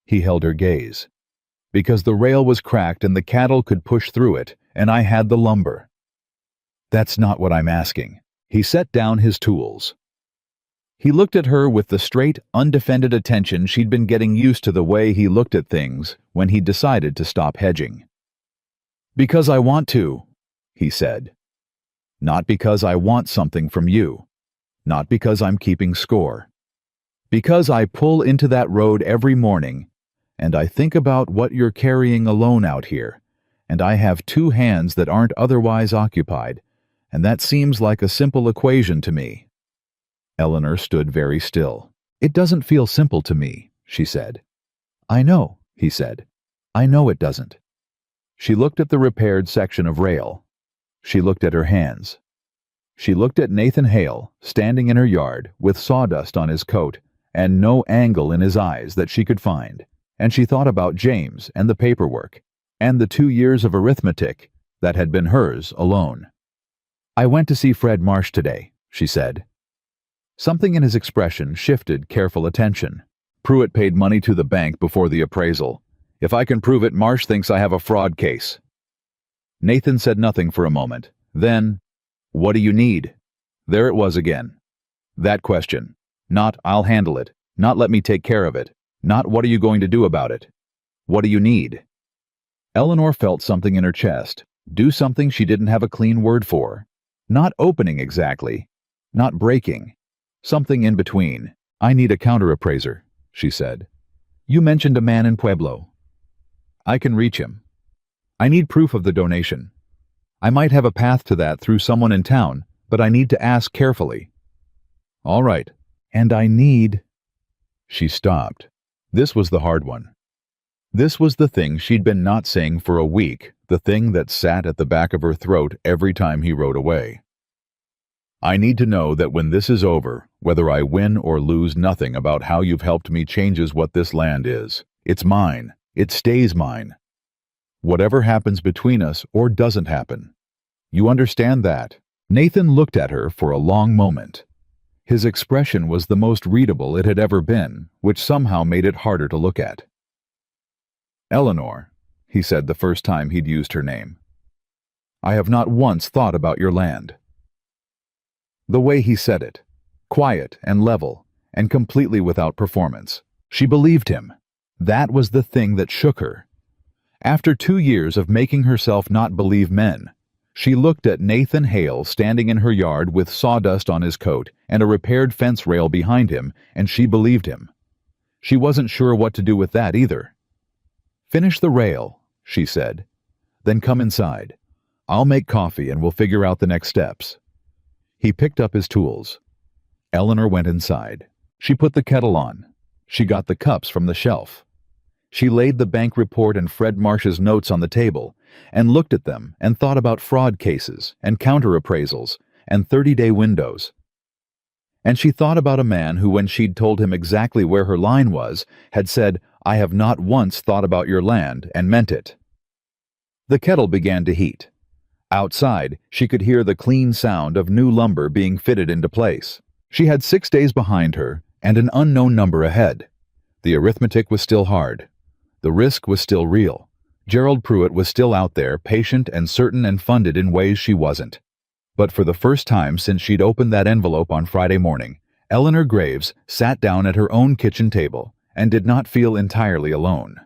He held her gaze. "Because the rail was cracked and the cattle could push through it, and I had the lumber." "That's not what I'm asking." He set down his tools. He looked at her with the straight, undefended attention she'd been getting used to the way he looked at things when he decided to stop hedging. "Because I want to," he said. "Not because I want something from you. Not because I'm keeping score. Because I pull into that road every morning, and I think about what you're carrying alone out here, and I have two hands that aren't otherwise occupied, and that seems like a simple equation to me." Eleanor stood very still. "It doesn't feel simple to me," she said. "I know," he said. "I know it doesn't." She looked at the repaired section of rail. She looked at her hands. She looked at Nathan Hale, standing in her yard, with sawdust on his coat, and no angle in his eyes that she could find, and she thought about James and the paperwork, and the 2 years of arithmetic that had been hers alone. "I went to see Fred Marsh today," she said. Something in his expression shifted careful attention. "Pruitt paid money to the bank before the appraisal. If I can prove it, Marsh thinks I have a fraud case." Nathan said nothing for a moment. Then, "What do you need?" There it was again. That question. Not, "I'll handle it." Not, "Let me take care of it." Not, "What are you going to do about it?" What do you need? Eleanor felt something in her chest. Do something she didn't have a clean word for. Not opening exactly. Not breaking. Something in between. "I need a counter-appraiser," she said. "You mentioned a man in Pueblo. I can reach him. I need proof of the donation. I might have a path to that through someone in town, but I need to ask carefully." "All right. And I need—" She stopped. This was the hard one. This was the thing she'd been not saying for a week, the thing that sat at the back of her throat every time he rode away. "I need to know that when this is over, whether I win or lose, nothing about how you've helped me changes what this land is. It's mine. It stays mine. Whatever happens between us or doesn't happen. You understand that?" Nathan looked at her for a long moment. His expression was the most readable it had ever been, which somehow made it harder to look at. "Eleanor," he said the first time he'd used her name, "I have not once thought about your land." The way he said it, quiet and level, and completely without performance. She believed him. That was the thing that shook her. After 2 years of making herself not believe men, she looked at Nathan Hale standing in her yard with sawdust on his coat and a repaired fence rail behind him, and she believed him. She wasn't sure what to do with that either. "Finish the rail," she said. "Then come inside. I'll make coffee and we'll figure out the next steps." He picked up his tools. Eleanor went inside. She put the kettle on. She got the cups from the shelf. She laid the bank report and Fred Marsh's notes on the table and looked at them and thought about fraud cases and counter-appraisals and 30-day windows. And she thought about a man who, when she'd told him exactly where her line was, had said, "I have not once thought about your land," and meant it. The kettle began to heat. Outside, she could hear the clean sound of new lumber being fitted into place. She had 6 days behind her and an unknown number ahead. The arithmetic was still hard. The risk was still real. Gerald Pruitt was still out there, patient and certain and funded in ways she wasn't. But for the first time since she'd opened that envelope on Friday morning, Eleanor Graves sat down at her own kitchen table and did not feel entirely alone.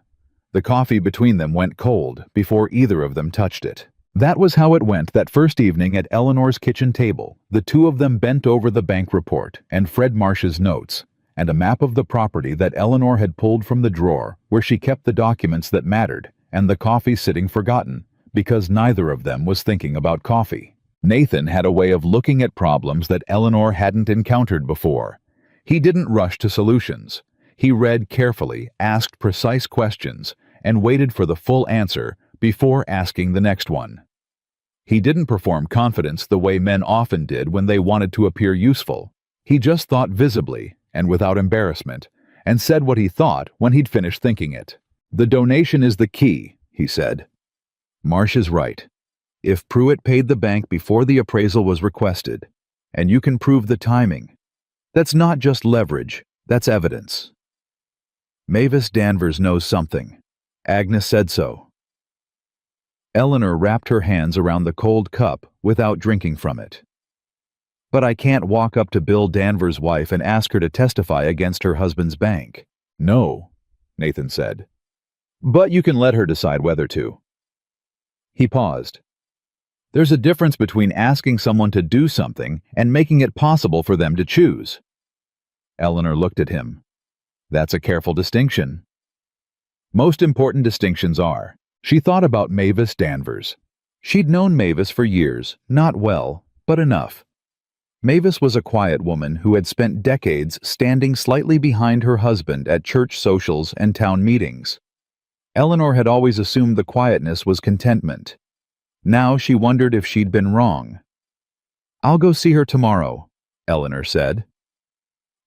The coffee between them went cold before either of them touched it. That was how it went that first evening at Eleanor's kitchen table. The two of them bent over the bank report and Fred Marsh's notes, and a map of the property that Eleanor had pulled from the drawer where she kept the documents that mattered, and the coffee sitting forgotten, because neither of them was thinking about coffee. Nathan had a way of looking at problems that Eleanor hadn't encountered before. He didn't rush to solutions. He read carefully, asked precise questions, and waited for the full answer before asking the next one. He didn't perform confidence the way men often did when they wanted to appear useful. He just thought visibly and without embarrassment, and said what he thought when he'd finished thinking it. "The donation is the key," he said. "Marsh is right. If Pruitt paid the bank before the appraisal was requested, and you can prove the timing, that's not just leverage, that's evidence. Mavis Danvers knows something. Agnes said so." Eleanor wrapped her hands around the cold cup without drinking from it. "But I can't walk up to Bill Danvers' wife and ask her to testify against her husband's bank." "No," Nathan said. "But you can let her decide whether to." He paused. "There's a difference between asking someone to do something and making it possible for them to choose." Eleanor looked at him. "That's a careful distinction." Most important distinctions are. She thought about Mavis Danvers. She'd known Mavis for years, not well, but enough. Mavis was a quiet woman who had spent decades standing slightly behind her husband at church socials and town meetings. Eleanor had always assumed the quietness was contentment. Now she wondered if she'd been wrong. "I'll go see her tomorrow," Eleanor said.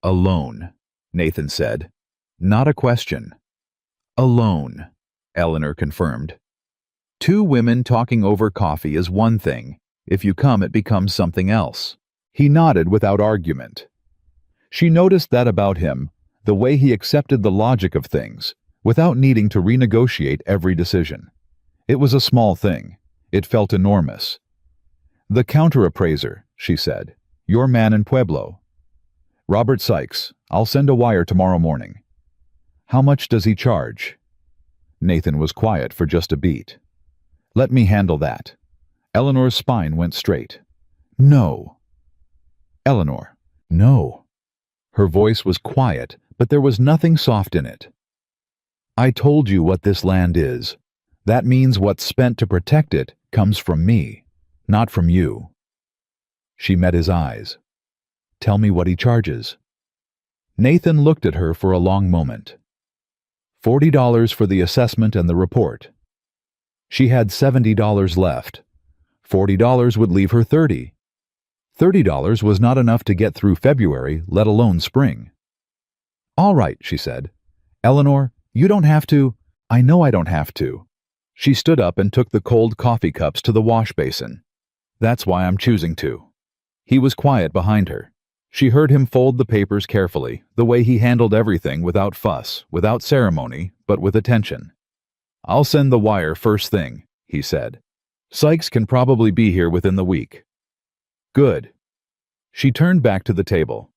"Alone," Nathan said. Not a question. "Alone," Eleanor confirmed. Two women talking over coffee is one thing. If you come, it becomes something else. He nodded without argument. She noticed that about him, the way he accepted the logic of things, without needing to renegotiate every decision. It was a small thing. It felt enormous. "The counter-appraiser," she said. "Your man in Pueblo. Robert Sykes. I'll send a wire tomorrow morning." "How much does he charge?" Nathan was quiet for just a beat. "Let me handle that." Eleanor's spine went straight. "No." "Eleanor, no." Her voice was quiet, but there was nothing soft in it. "I told you what this land is. That means what's spent to protect it comes from me, not from you." She met his eyes. "Tell me what he charges." Nathan looked at her for a long moment. $40 for the assessment and the report. She had $70 left. $40 would leave her $30. $30 was not enough to get through February, let alone spring. "All right," she said. "Eleanor, you don't have to." "I know I don't have to." She stood up and took the cold coffee cups to the wash basin. "That's why I'm choosing to." He was quiet behind her. She heard him fold the papers carefully, the way he handled everything without fuss, without ceremony, but with attention. "I'll send the wire first thing," he said. "Sykes can probably be here within the week." "Good." She turned back to the table.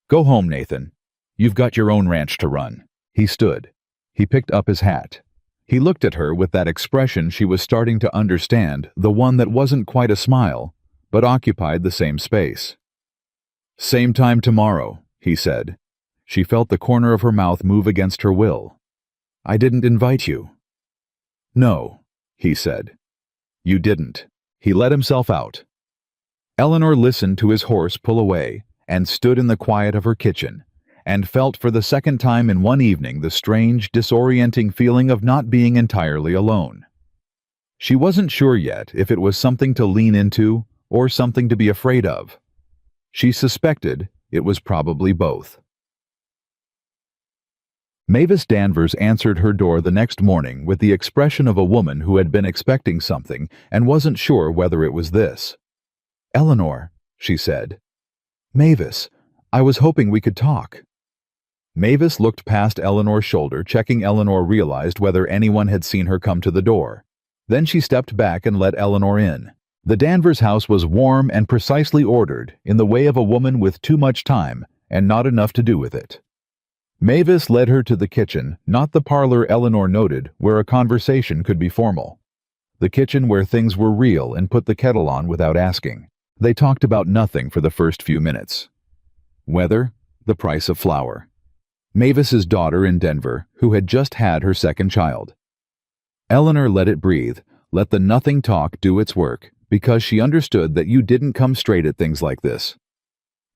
"Go home, Nathan. You've got your own ranch to run." He stood. He picked up his hat. He looked at her with that expression she was starting to understand, the one that wasn't quite a smile, but occupied the same space. "Same time tomorrow," he said. She felt the corner of her mouth move against her will. "I didn't invite you." "No," he said. "You didn't." He let himself out. Eleanor listened to his horse pull away and stood in the quiet of her kitchen and felt for the second time in one evening the strange, disorienting feeling of not being entirely alone. She wasn't sure yet if it was something to lean into or something to be afraid of. She suspected it was probably both. Mavis Danvers answered her door the next morning with the expression of a woman who had been expecting something and wasn't sure whether it was this. "Eleanor," she said. "Mavis, I was hoping we could talk." Mavis looked past Eleanor's shoulder, checking Eleanor realized whether anyone had seen her come to the door. Then she stepped back and let Eleanor in. The Danvers house was warm and precisely ordered, in the way of a woman with too much time and not enough to do with it. Mavis led her to the kitchen, not the parlor Eleanor noted, where a conversation could be formal. The kitchen where things were real and put the kettle on without asking. They talked about nothing for the first few minutes. Weather, the price of flour. Mavis's daughter in Denver, who had just had her second child. Eleanor let it breathe, let the nothing talk do its work, because she understood that you didn't come straight at things like this.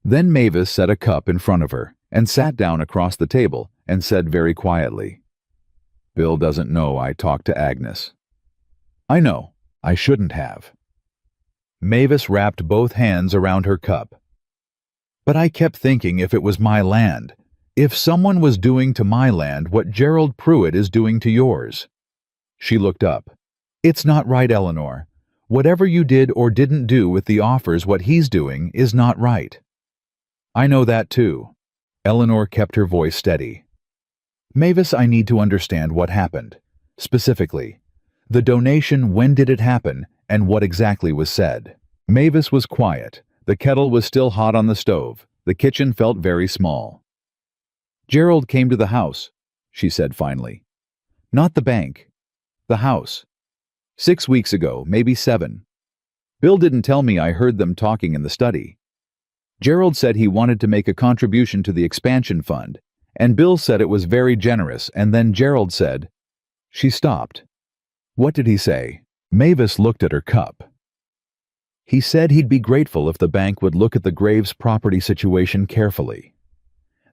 Then Mavis set a cup in front of her and sat down across the table and said very quietly, "Bill doesn't know I talked to Agnes." "I know. I shouldn't have." Mavis wrapped both hands around her cup. "But I kept thinking if it was my land, if someone was doing to my land what Gerald Pruitt is doing to yours." She looked up. "It's not right, Eleanor. Whatever you did or didn't do with the offers, what he's doing is not right." "I know that too." Eleanor kept her voice steady. "Mavis, I need to understand what happened. Specifically, the donation, when did it happen, and what exactly was said?" Mavis was quiet. The kettle was still hot on the stove. The kitchen felt very small. "Gerald came to the house," she said finally. "Not the bank. The house. 6 weeks ago, maybe 7. Bill didn't tell me. I heard them talking in the study. Gerald said he wanted to make a contribution to the expansion fund, and Bill said it was very generous, and then Gerald said—" She stopped. "What did he say?" Mavis looked at her cup. "He said he'd be grateful if the bank would look at the Graves property situation carefully.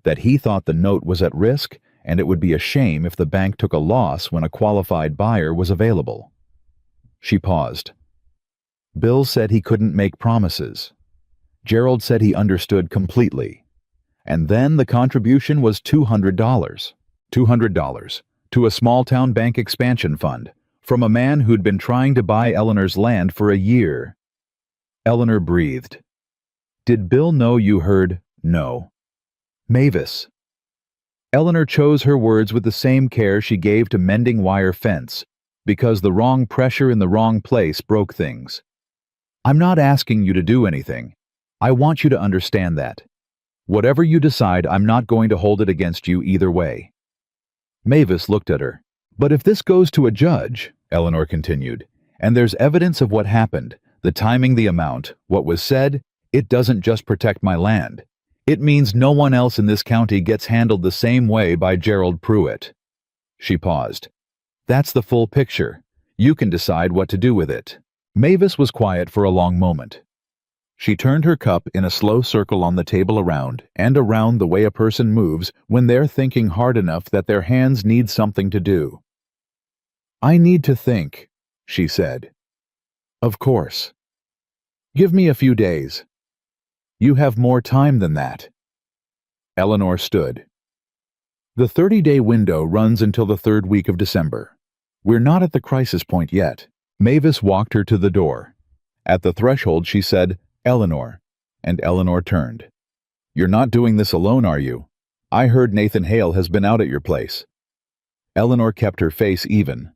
That he thought the note was at risk, and it would be a shame if the bank took a loss when a qualified buyer was available." She paused. "Bill said he couldn't make promises. Gerald said he understood completely. And then the contribution was $200. $200 to a small-town bank expansion fund from a man who'd been trying to buy Eleanor's land for a year." Eleanor breathed. "Did Bill know you heard no?" "Mavis." Eleanor chose her words with the same care she gave to mending wire fence, because the wrong pressure in the wrong place broke things. "I'm not asking you to do anything. I want you to understand that. Whatever you decide, I'm not going to hold it against you either way." Mavis looked at her. "But if this goes to a judge," Eleanor continued, "and there's evidence of what happened, the timing, the amount, what was said, it doesn't just protect my land. It means no one else in this county gets handled the same way by Gerald Pruitt." She paused. "That's the full picture. You can decide what to do with it." Mavis was quiet for a long moment. She turned her cup in a slow circle on the table around and around the way a person moves when they're thinking hard enough that their hands need something to do. "I need to think," she said. "Of course. Give me a few days." "You have more time than that." Eleanor stood. "The 30-day window runs until the 3rd week of December. We're not at the crisis point yet." Mavis walked her to the door. At the threshold she said, "Eleanor," and Eleanor turned. "You're not doing this alone, are you? I heard Nathan Hale has been out at your place." Eleanor kept her face even.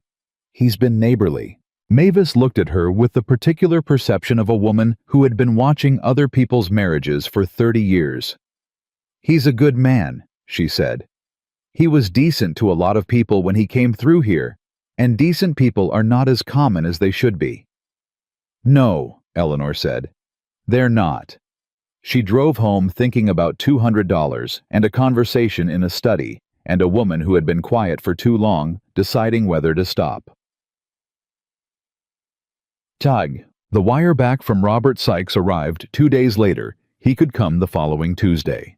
"He's been neighborly." Mavis looked at her with the particular perception of a woman who had been watching other people's marriages for 30 years. "He's a good man," she said. "He was decent to a lot of people when he came through here, and decent people are not as common as they should be." "No," Eleanor said. "They're not." She drove home thinking about $200 and a conversation in a study and a woman who had been quiet for too long, deciding whether to stop. Tag. The wire back from Robert Sykes arrived 2 days later. He could come the following Tuesday.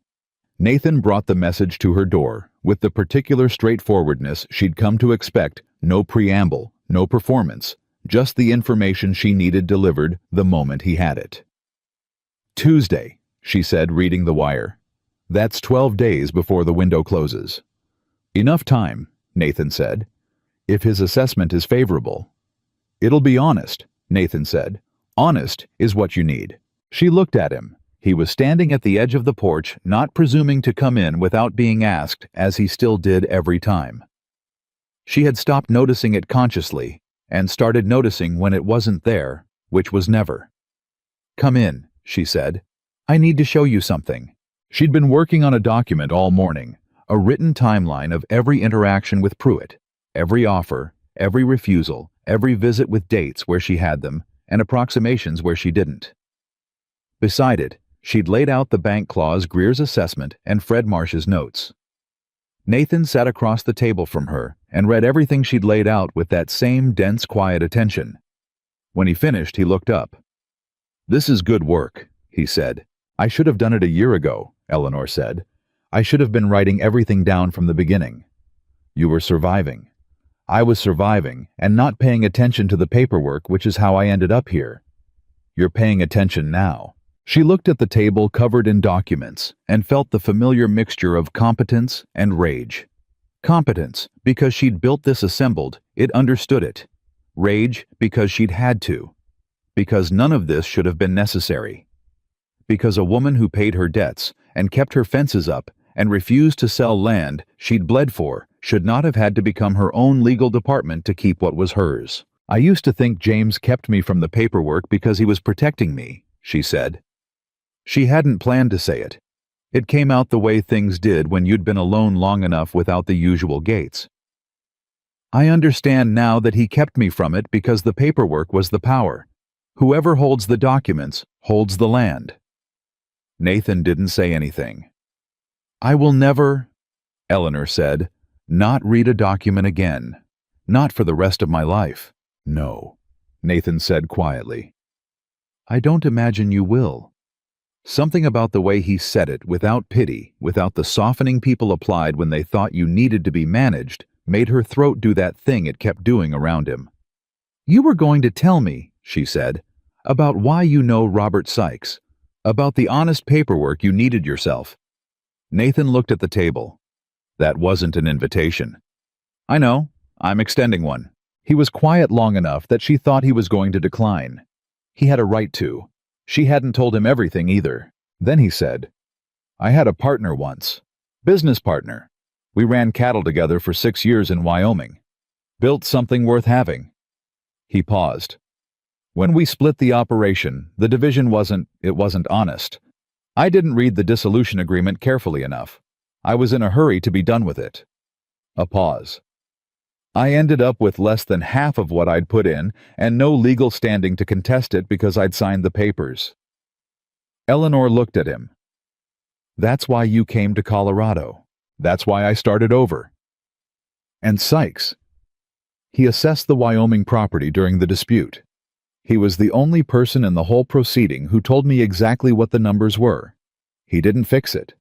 Nathan brought the message to her door, with the particular straightforwardness she'd come to expect, no preamble, no performance, just the information she needed delivered the moment he had it. Tuesday, she said, reading the wire. That's 12 days before the window closes. Enough time, Nathan said. If his assessment is favorable. It'll be honest, Nathan said. Honest is what you need. She looked at him. He was standing at the edge of the porch, not presuming to come in without being asked, as he still did every time. She had stopped noticing it consciously, and started noticing when it wasn't there, which was never. Come in, she said. I need to show you something. She'd been working on a document all morning, a written timeline of every interaction with Pruitt, every offer, every refusal, every visit with dates where she had them, and approximations where she didn't. Beside it, she'd laid out the bank clause, Greer's assessment, and Fred Marsh's notes. Nathan sat across the table from her and read everything she'd laid out with that same dense, quiet attention. When he finished, he looked up. This is good work, he said. I should have done it a year ago, Eleanor said. I should have been writing everything down from the beginning. You were surviving. I was surviving and not paying attention to the paperwork, which is how I ended up here. You're paying attention now. She looked at the table covered in documents and felt the familiar mixture of competence and rage. Competence, because she'd built this assembled, it understood it. Rage, because she'd had to. Because none of this should have been necessary. Because a woman who paid her debts and kept her fences up and refused to sell land she'd bled for should not have had to become her own legal department to keep what was hers. I used to think James kept me from the paperwork because he was protecting me, she said. She hadn't planned to say it. It came out the way things did when you'd been alone long enough without the usual gates. I understand now that he kept me from it because the paperwork was the power. Whoever holds the documents holds the land. Nathan didn't say anything. I will never, Eleanor said, not read a document again. Not for the rest of my life. No, Nathan said quietly. I don't imagine you will. Something about the way he said it, without pity, without the softening people applied when they thought you needed to be managed, made her throat do that thing it kept doing around him. You were going to tell me, she said, about why you know Robert Sykes, about the honest paperwork you needed yourself. Nathan looked at the table. That wasn't an invitation. I know, I'm extending one. He was quiet long enough that she thought he was going to decline. He had a right to. She hadn't told him everything either. Then he said, I had a partner once. Business partner. We ran cattle together for 6 years in Wyoming. Built something worth having. He paused. When we split the operation, the division wasn't honest. I didn't read the dissolution agreement carefully enough. I was in a hurry to be done with it. A pause. I ended up with less than half of what I'd put in and no legal standing to contest it because I'd signed the papers. Eleanor looked at him. That's why you came to Colorado. That's why I started over. And Sykes. He assessed the Wyoming property during the dispute. He was the only person in the whole proceeding who told me exactly what the numbers were. He didn't fix it.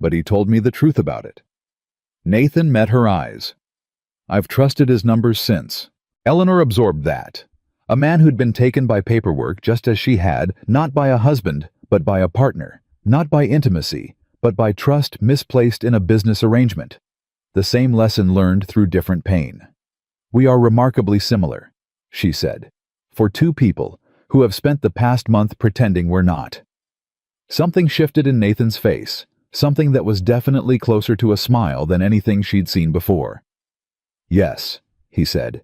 But he told me the truth about it. Nathan met her eyes. I've trusted his numbers since. Eleanor absorbed that. A man who'd been taken by paperwork just as she had, not by a husband, but by a partner. Not by intimacy, but by trust misplaced in a business arrangement. The same lesson learned through different pain. We are remarkably similar, she said, for two people who have spent the past month pretending we're not. Something shifted in Nathan's face, something that was definitely closer to a smile than anything she'd seen before. Yes, he said.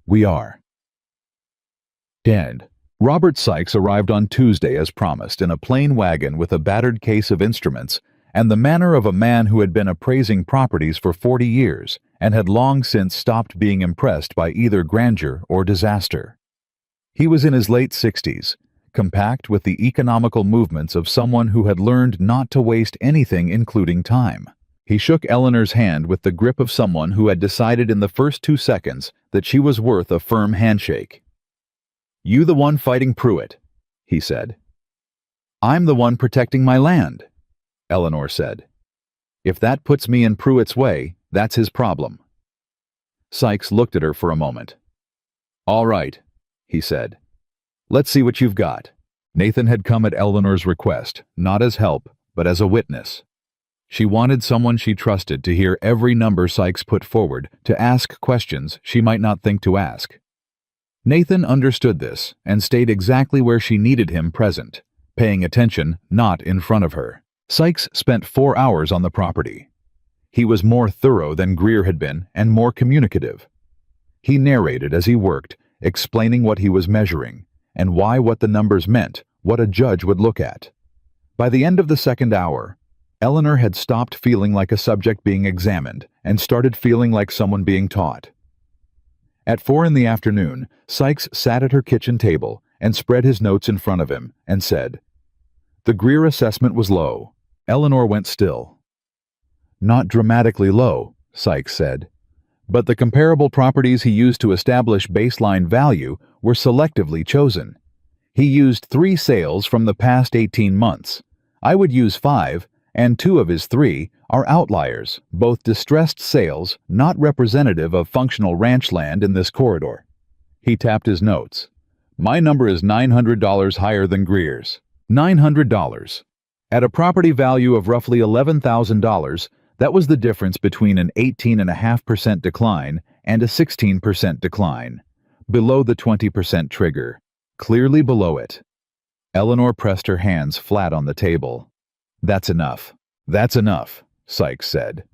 We are. And Robert Sykes arrived on Tuesday as promised in a plain wagon with a battered case of instruments and the manner of a man who had been appraising properties for 40 years and had long since stopped being impressed by either grandeur or disaster. He was in his late 60s, compact with the economical movements of someone who had learned not to waste anything, including time. He shook Eleanor's hand with the grip of someone who had decided in the first 2 seconds that she was worth a firm handshake. "You the one fighting Pruitt," he said. "I'm the one protecting my land," Eleanor said. "If that puts me in Pruitt's way, that's his problem." Sykes looked at her for a moment. "All right," he said. "Let's see what you've got." Nathan had come at Eleanor's request, not as help, but as a witness. She wanted someone she trusted to hear every number Sykes put forward, to ask questions she might not think to ask. Nathan understood this and stayed exactly where she needed him present, paying attention, not in front of her. Sykes spent 4 hours on the property. He was more thorough than Greer had been and more communicative. He narrated as he worked, explaining what he was measuring and why what the numbers meant, what a judge would look at. By the end of the second hour, Eleanor had stopped feeling like a subject being examined and started feeling like someone being taught. At 4 in the afternoon, Sykes sat at her kitchen table and spread his notes in front of him and said, "The Greer assessment was low." Eleanor went still. "Not dramatically low," Sykes said, "but the comparable properties he used to establish baseline value were selectively chosen. He used 3 sales from the past 18 months. I would use 5, and 2 of his 3 are outliers, both distressed sales, not representative of functional ranch land in this corridor." He tapped his notes. "My number is $900 higher than Greer's." $900. At a property value of roughly $11,000, that was the difference between an 18.5% decline and a 16% decline. Below the 20% trigger. Clearly below it. Eleanor pressed her hands flat on the table. "That's enough. That's enough," Sykes said.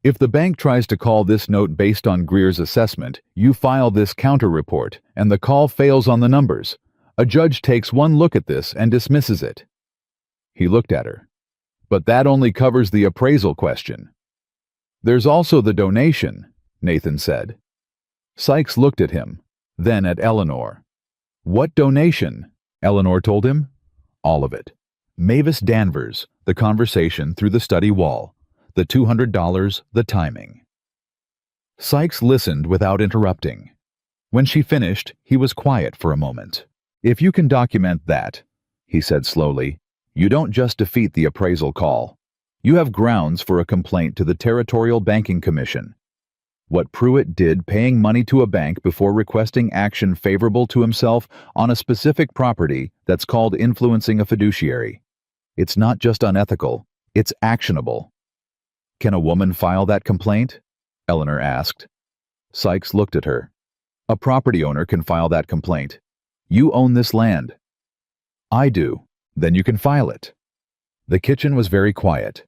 "If the bank tries to call this note based on Greer's assessment, you file this counter-report, and the call fails on the numbers. A judge takes one look at this and dismisses it." He looked at her. "But that only covers the appraisal question." "There's also the donation," Nathan said. Sykes looked at him, then at Eleanor. "What donation?" Eleanor told him. "All of it. Mavis Danvers, the conversation through the study wall, the $200, the timing." Sykes listened without interrupting. When she finished, he was quiet for a moment. "If you can document that," he said slowly, "you don't just defeat the appraisal call. You have grounds for a complaint to the Territorial Banking Commission. What Pruitt did paying money to a bank before requesting action favorable to himself on a specific property, that's called influencing a fiduciary. It's not just unethical, it's actionable." "Can a woman file that complaint?" Eleanor asked. Sykes looked at her. "A property owner can file that complaint. You own this land." "I do. Then you can file it." The kitchen was very quiet.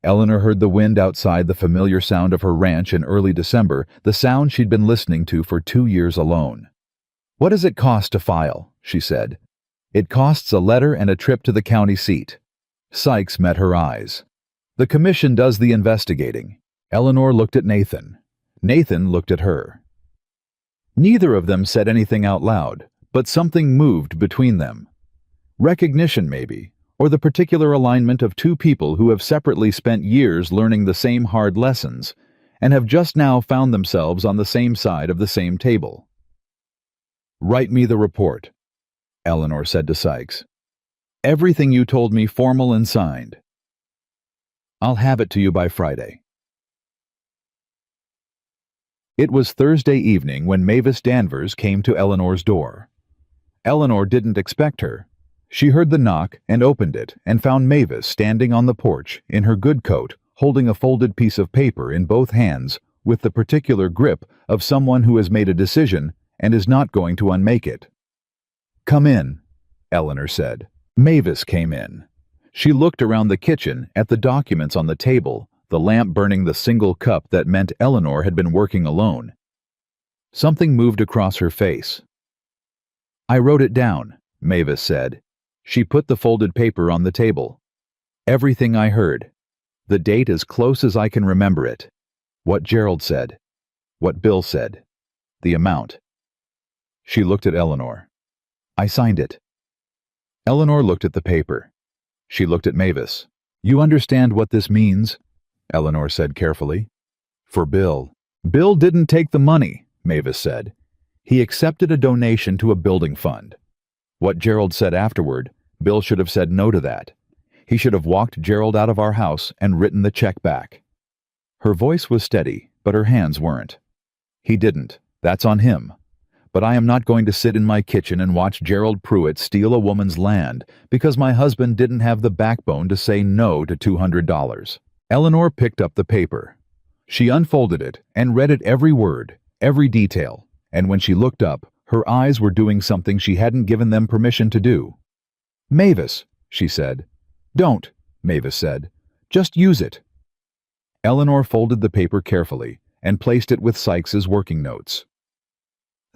Eleanor heard the wind outside, the familiar sound of her ranch in early December, the sound she'd been listening to for 2 years alone. "What does it cost to file?" she said. "It costs a letter and a trip to the county seat." Sykes met her eyes. "The commission does the investigating." Eleanor looked at Nathan. Nathan looked at her. Neither of them said anything out loud, but something moved between them. Recognition, maybe, or the particular alignment of 2 people who have separately spent years learning the same hard lessons and have just now found themselves on the same side of the same table. "Write me the report," Eleanor said to Sykes. "Everything you told me formal and signed. I'll have it to you by Friday." It was Thursday evening when Mavis Danvers came to Eleanor's door. Eleanor didn't expect her. She heard the knock and opened it and found Mavis standing on the porch in her good coat, holding a folded piece of paper in both hands with the particular grip of someone who has made a decision and is not going to unmake it. "Come in," Eleanor said. Mavis came in. She looked around the kitchen at the documents on the table, the lamp burning the single cup that meant Eleanor had been working alone. Something moved across her face. "I wrote it down," Mavis said. She put the folded paper on the table. "Everything I heard. The date as close as I can remember it. What Gerald said. What Bill said. The amount." She looked at Eleanor. "I signed it." Eleanor looked at the paper. She looked at Mavis. "You understand what this means?" Eleanor said carefully. "For Bill." "Bill didn't take the money," Mavis said. "He accepted a donation to a building fund." What Gerald said afterward, Bill should have said no to that. He should have walked Gerald out of our house and written the check back. Her voice was steady, but her hands weren't. "He didn't. That's on him. But I am not going to sit in my kitchen and watch Gerald Pruitt steal a woman's land because my husband didn't have the backbone to say no to $200. Eleanor picked up the paper. She unfolded it and read it every word, every detail, and when she looked up, her eyes were doing something she hadn't given them permission to do. "Mavis," she said. "Don't," Mavis said. "Just use it." Eleanor folded the paper carefully and placed it with Sykes's working notes.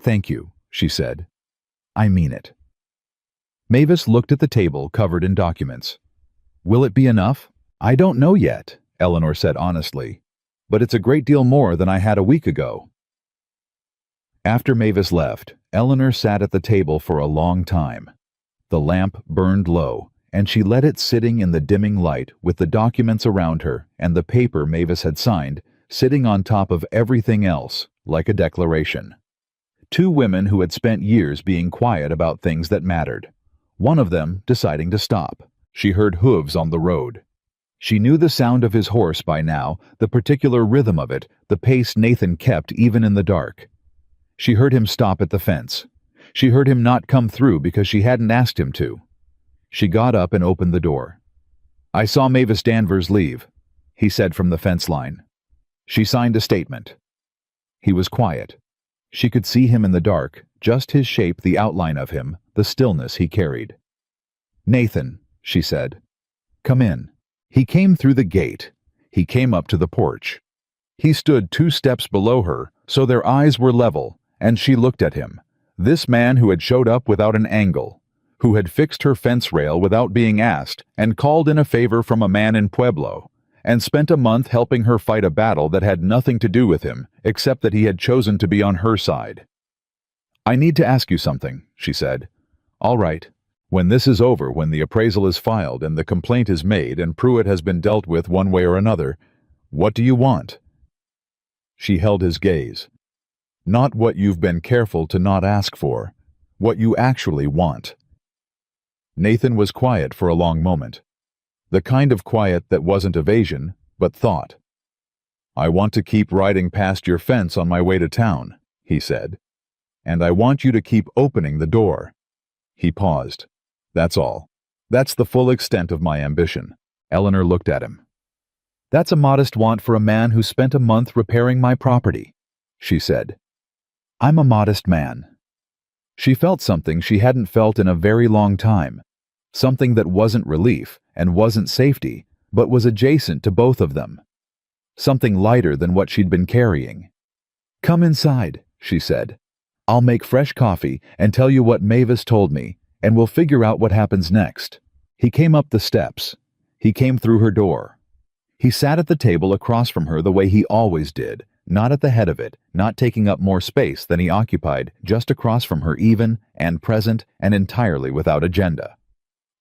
"Thank you," she said. "I mean it." Mavis looked at the table covered in documents. "Will it be enough?" "I don't know yet," Eleanor said honestly, "but it's a great deal more than I had a week ago." After Mavis left, Eleanor sat at the table for a long time. The lamp burned low, and she let it sitting in the dimming light with the documents around her and the paper Mavis had signed sitting on top of everything else, like a declaration. Two women who had spent years being quiet about things that mattered. One of them deciding to stop. She heard hooves on the road. She knew the sound of his horse by now, the particular rhythm of it, the pace Nathan kept even in the dark. She heard him stop at the fence. She heard him not come through because she hadn't asked him to. She got up and opened the door. "I saw Mavis Danvers leave," he said from the fence line. She signed a statement. He was quiet. She could see him in the dark, just his shape, the outline of him, the stillness he carried. "Nathan," she said. "Come in." He came through the gate. He came up to the porch. He stood 2 steps below her, so their eyes were level, and she looked at him, this man who had showed up without an angle, who had fixed her fence rail without being asked and called in a favor from a man in Pueblo, and spent a month helping her fight a battle that had nothing to do with him, except that he had chosen to be on her side. "I need to ask you something," she said. "All right. When this is over, when the appraisal is filed and the complaint is made and Pruitt has been dealt with one way or another, what do you want?" She held his gaze. "Not what you've been careful to not ask for, what you actually want." Nathan was quiet for a long moment. The kind of quiet that wasn't evasion, but thought. "I want to keep riding past your fence on my way to town," he said. "And I want you to keep opening the door." He paused. "That's all. That's the full extent of my ambition." Eleanor looked at him. "That's a modest want for a man who spent a month repairing my property," she said. "I'm a modest man." She felt something she hadn't felt in a very long time. Something that wasn't relief and wasn't safety, but was adjacent to both of them. Something lighter than what she'd been carrying. "Come inside," she said. "I'll make fresh coffee and tell you what Mavis told me, and we'll figure out what happens next." He came up the steps. He came through her door. He sat at the table across from her the way he always did, not at the head of it, not taking up more space than he occupied, just across from her, even and present and entirely without agenda.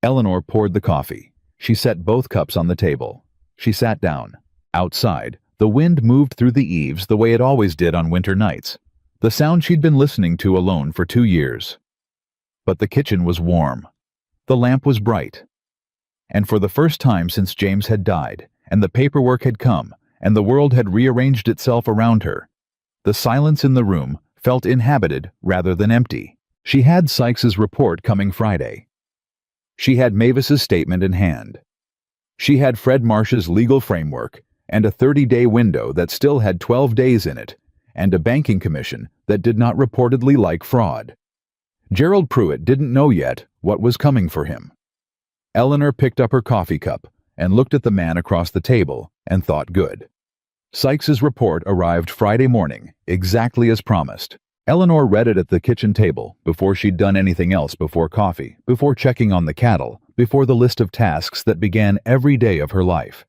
Eleanor poured the coffee. She set both cups on the table. She sat down. Outside, the wind moved through the eaves the way it always did on winter nights, the sound she'd been listening to alone for 2 years. But the kitchen was warm. The lamp was bright. And for the first time since James had died, and the paperwork had come, and the world had rearranged itself around her, the silence in the room felt inhabited rather than empty. She had Sykes's report coming Friday. She had Mavis's statement in hand. She had Fred Marsh's legal framework, and a 30-day window that still had 12 days in it, and a banking commission that did not reportedly like fraud. Gerald Pruitt didn't know yet what was coming for him. Eleanor picked up her coffee cup and looked at the man across the table and thought good. Sykes's report arrived Friday morning, exactly as promised. Eleanor read it at the kitchen table, before she'd done anything else before coffee, before checking on the cattle, before the list of tasks that began every day of her life.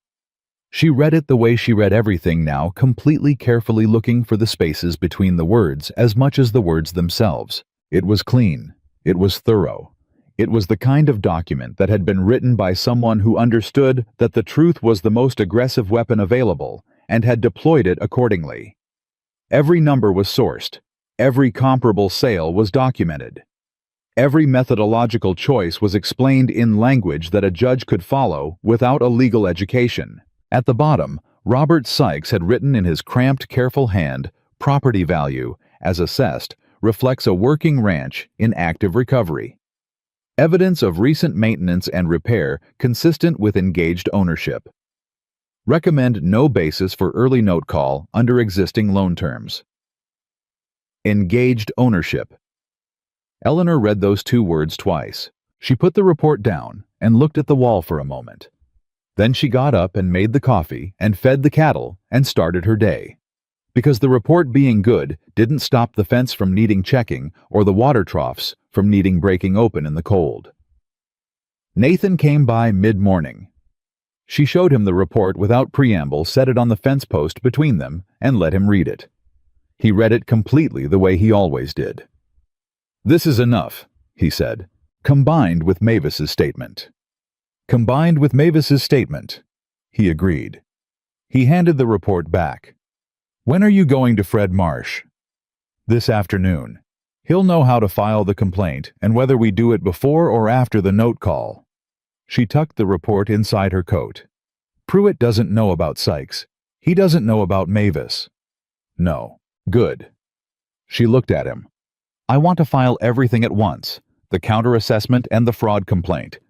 She read it the way she read everything now, completely carefully looking for the spaces between the words as much as the words themselves. It was clean. It was thorough. It was the kind of document that had been written by someone who understood that the truth was the most aggressive weapon available and had deployed it accordingly. Every number was sourced. Every comparable sale was documented. Every methodological choice was explained in language that a judge could follow without a legal education. At the bottom, Robert Sykes had written in his cramped, careful hand, "Property value, as assessed, reflects a working ranch in active recovery. Evidence of recent maintenance and repair consistent with engaged ownership. Recommend no basis for early note call under existing loan terms." Engaged ownership. Eleanor read those two words twice. She put the report down and looked at the wall for a moment. Then she got up and made the coffee and fed the cattle and started her day. Because the report being good didn't stop the fence from needing checking or the water troughs from needing breaking open in the cold. Nathan came by mid-morning. She showed him the report without preamble, set it on the fence post between them, and let him read it. He read it completely the way he always did. "This is enough," he said, "combined with Mavis's statement." "Combined with Mavis's statement," he agreed. He handed the report back. "When are you going to Fred Marsh?" "This afternoon. He'll know how to file the complaint and whether we do it before or after the note call." She tucked the report inside her coat. "Pruitt doesn't know about Sykes. He doesn't know about Mavis." "No. Good." She looked at him. "I want to file everything at once, the counter-assessment and the fraud complaint.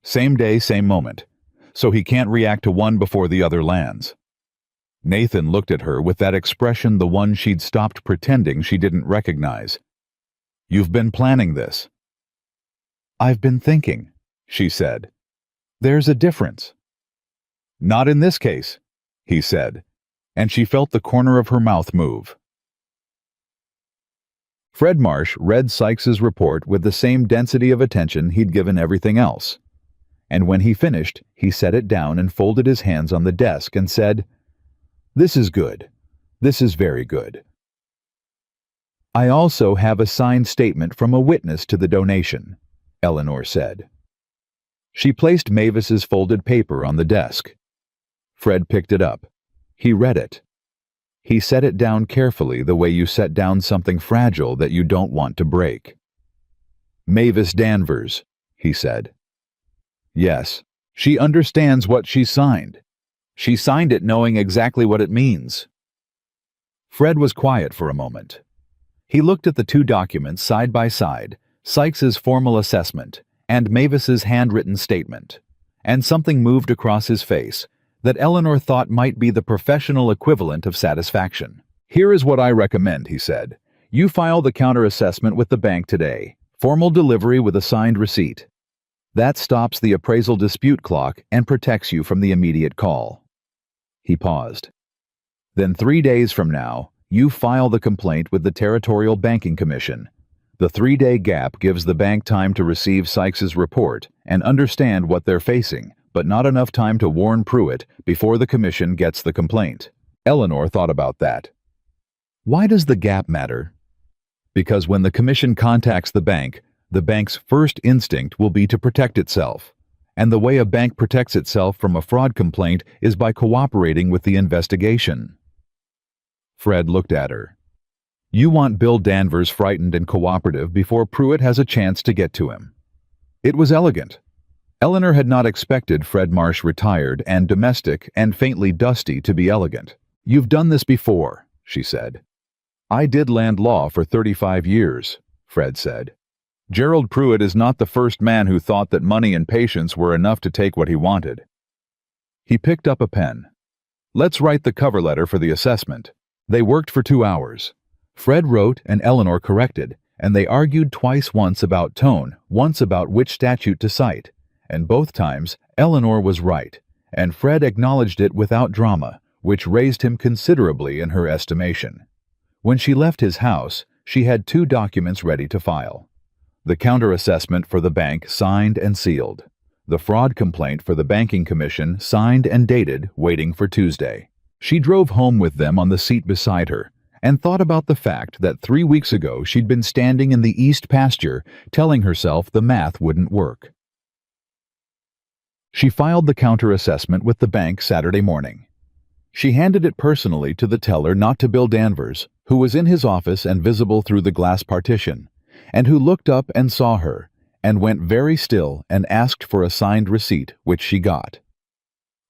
Same day, same moment, so he can't react to one before the other lands." Nathan looked at her with that expression, the one she'd stopped pretending she didn't recognize. "You've been planning this." "I've been thinking," she said. "There's a difference." "Not in this case," he said, and she felt the corner of her mouth move. Fred Marsh read Sykes's report with the same density of attention he'd given everything else. And when he finished, he set it down and folded his hands on the desk and said, "This is good. This is very good. I also have a signed statement from a witness to the donation," Eleanor said. She placed Mavis's folded paper on the desk. Fred picked it up. He read it. He set it down carefully, the way you set down something fragile that you don't want to break. "Mavis Danvers," he said. "Yes, she understands what she signed. She signed it knowing exactly what it means." Fred was quiet for a moment. He looked at the two documents side by side, Sykes's formal assessment and Mavis's handwritten statement, and something moved across his face that Eleanor thought might be the professional equivalent of satisfaction. "Here is what I recommend," he said. "You file the counter-assessment with the bank today. Formal delivery with a signed receipt. That stops the appraisal dispute clock and protects you from the immediate call." He paused. "Then 3 days from now, you file the complaint with the Territorial Banking Commission. The 3-day gap gives the bank time to receive Sykes's report and understand what they're facing, but not enough time to warn Pruitt before the commission gets the complaint." Eleanor thought about that. "Why does the gap matter?" "Because when the commission contacts the bank's first instinct will be to protect itself. And the way a bank protects itself from a fraud complaint is by cooperating with the investigation." Fred looked at her. "You want Bill Danvers frightened and cooperative before Pruitt has a chance to get to him." It was elegant. Eleanor had not expected Fred Marsh, retired and domestic and faintly dusty, to be elegant. "You've done this before," she said. "I did land law for 35 years, Fred said. "Gerald Pruitt is not the first man who thought that money and patience were enough to take what he wanted." He picked up a pen. "Let's write the cover letter for the assessment." They worked for 2 hours. Fred wrote and Eleanor corrected, and they argued twice, once about tone, once about which statute to cite. And both times, Eleanor was right, and Fred acknowledged it without drama, which raised him considerably in her estimation. When she left his house, she had 2 documents ready to file. The counter-assessment for the bank, signed and sealed. The fraud complaint for the Banking Commission, signed and dated, waiting for Tuesday. She drove home with them on the seat beside her, and thought about the fact that 3 weeks ago she'd been standing in the east pasture telling herself the math wouldn't work. She filed the counter-assessment with the bank Saturday morning. She handed it personally to the teller, not to Bill Danvers, who was in his office and visible through the glass partition, and who looked up and saw her, and went very still and asked for a signed receipt, which she got.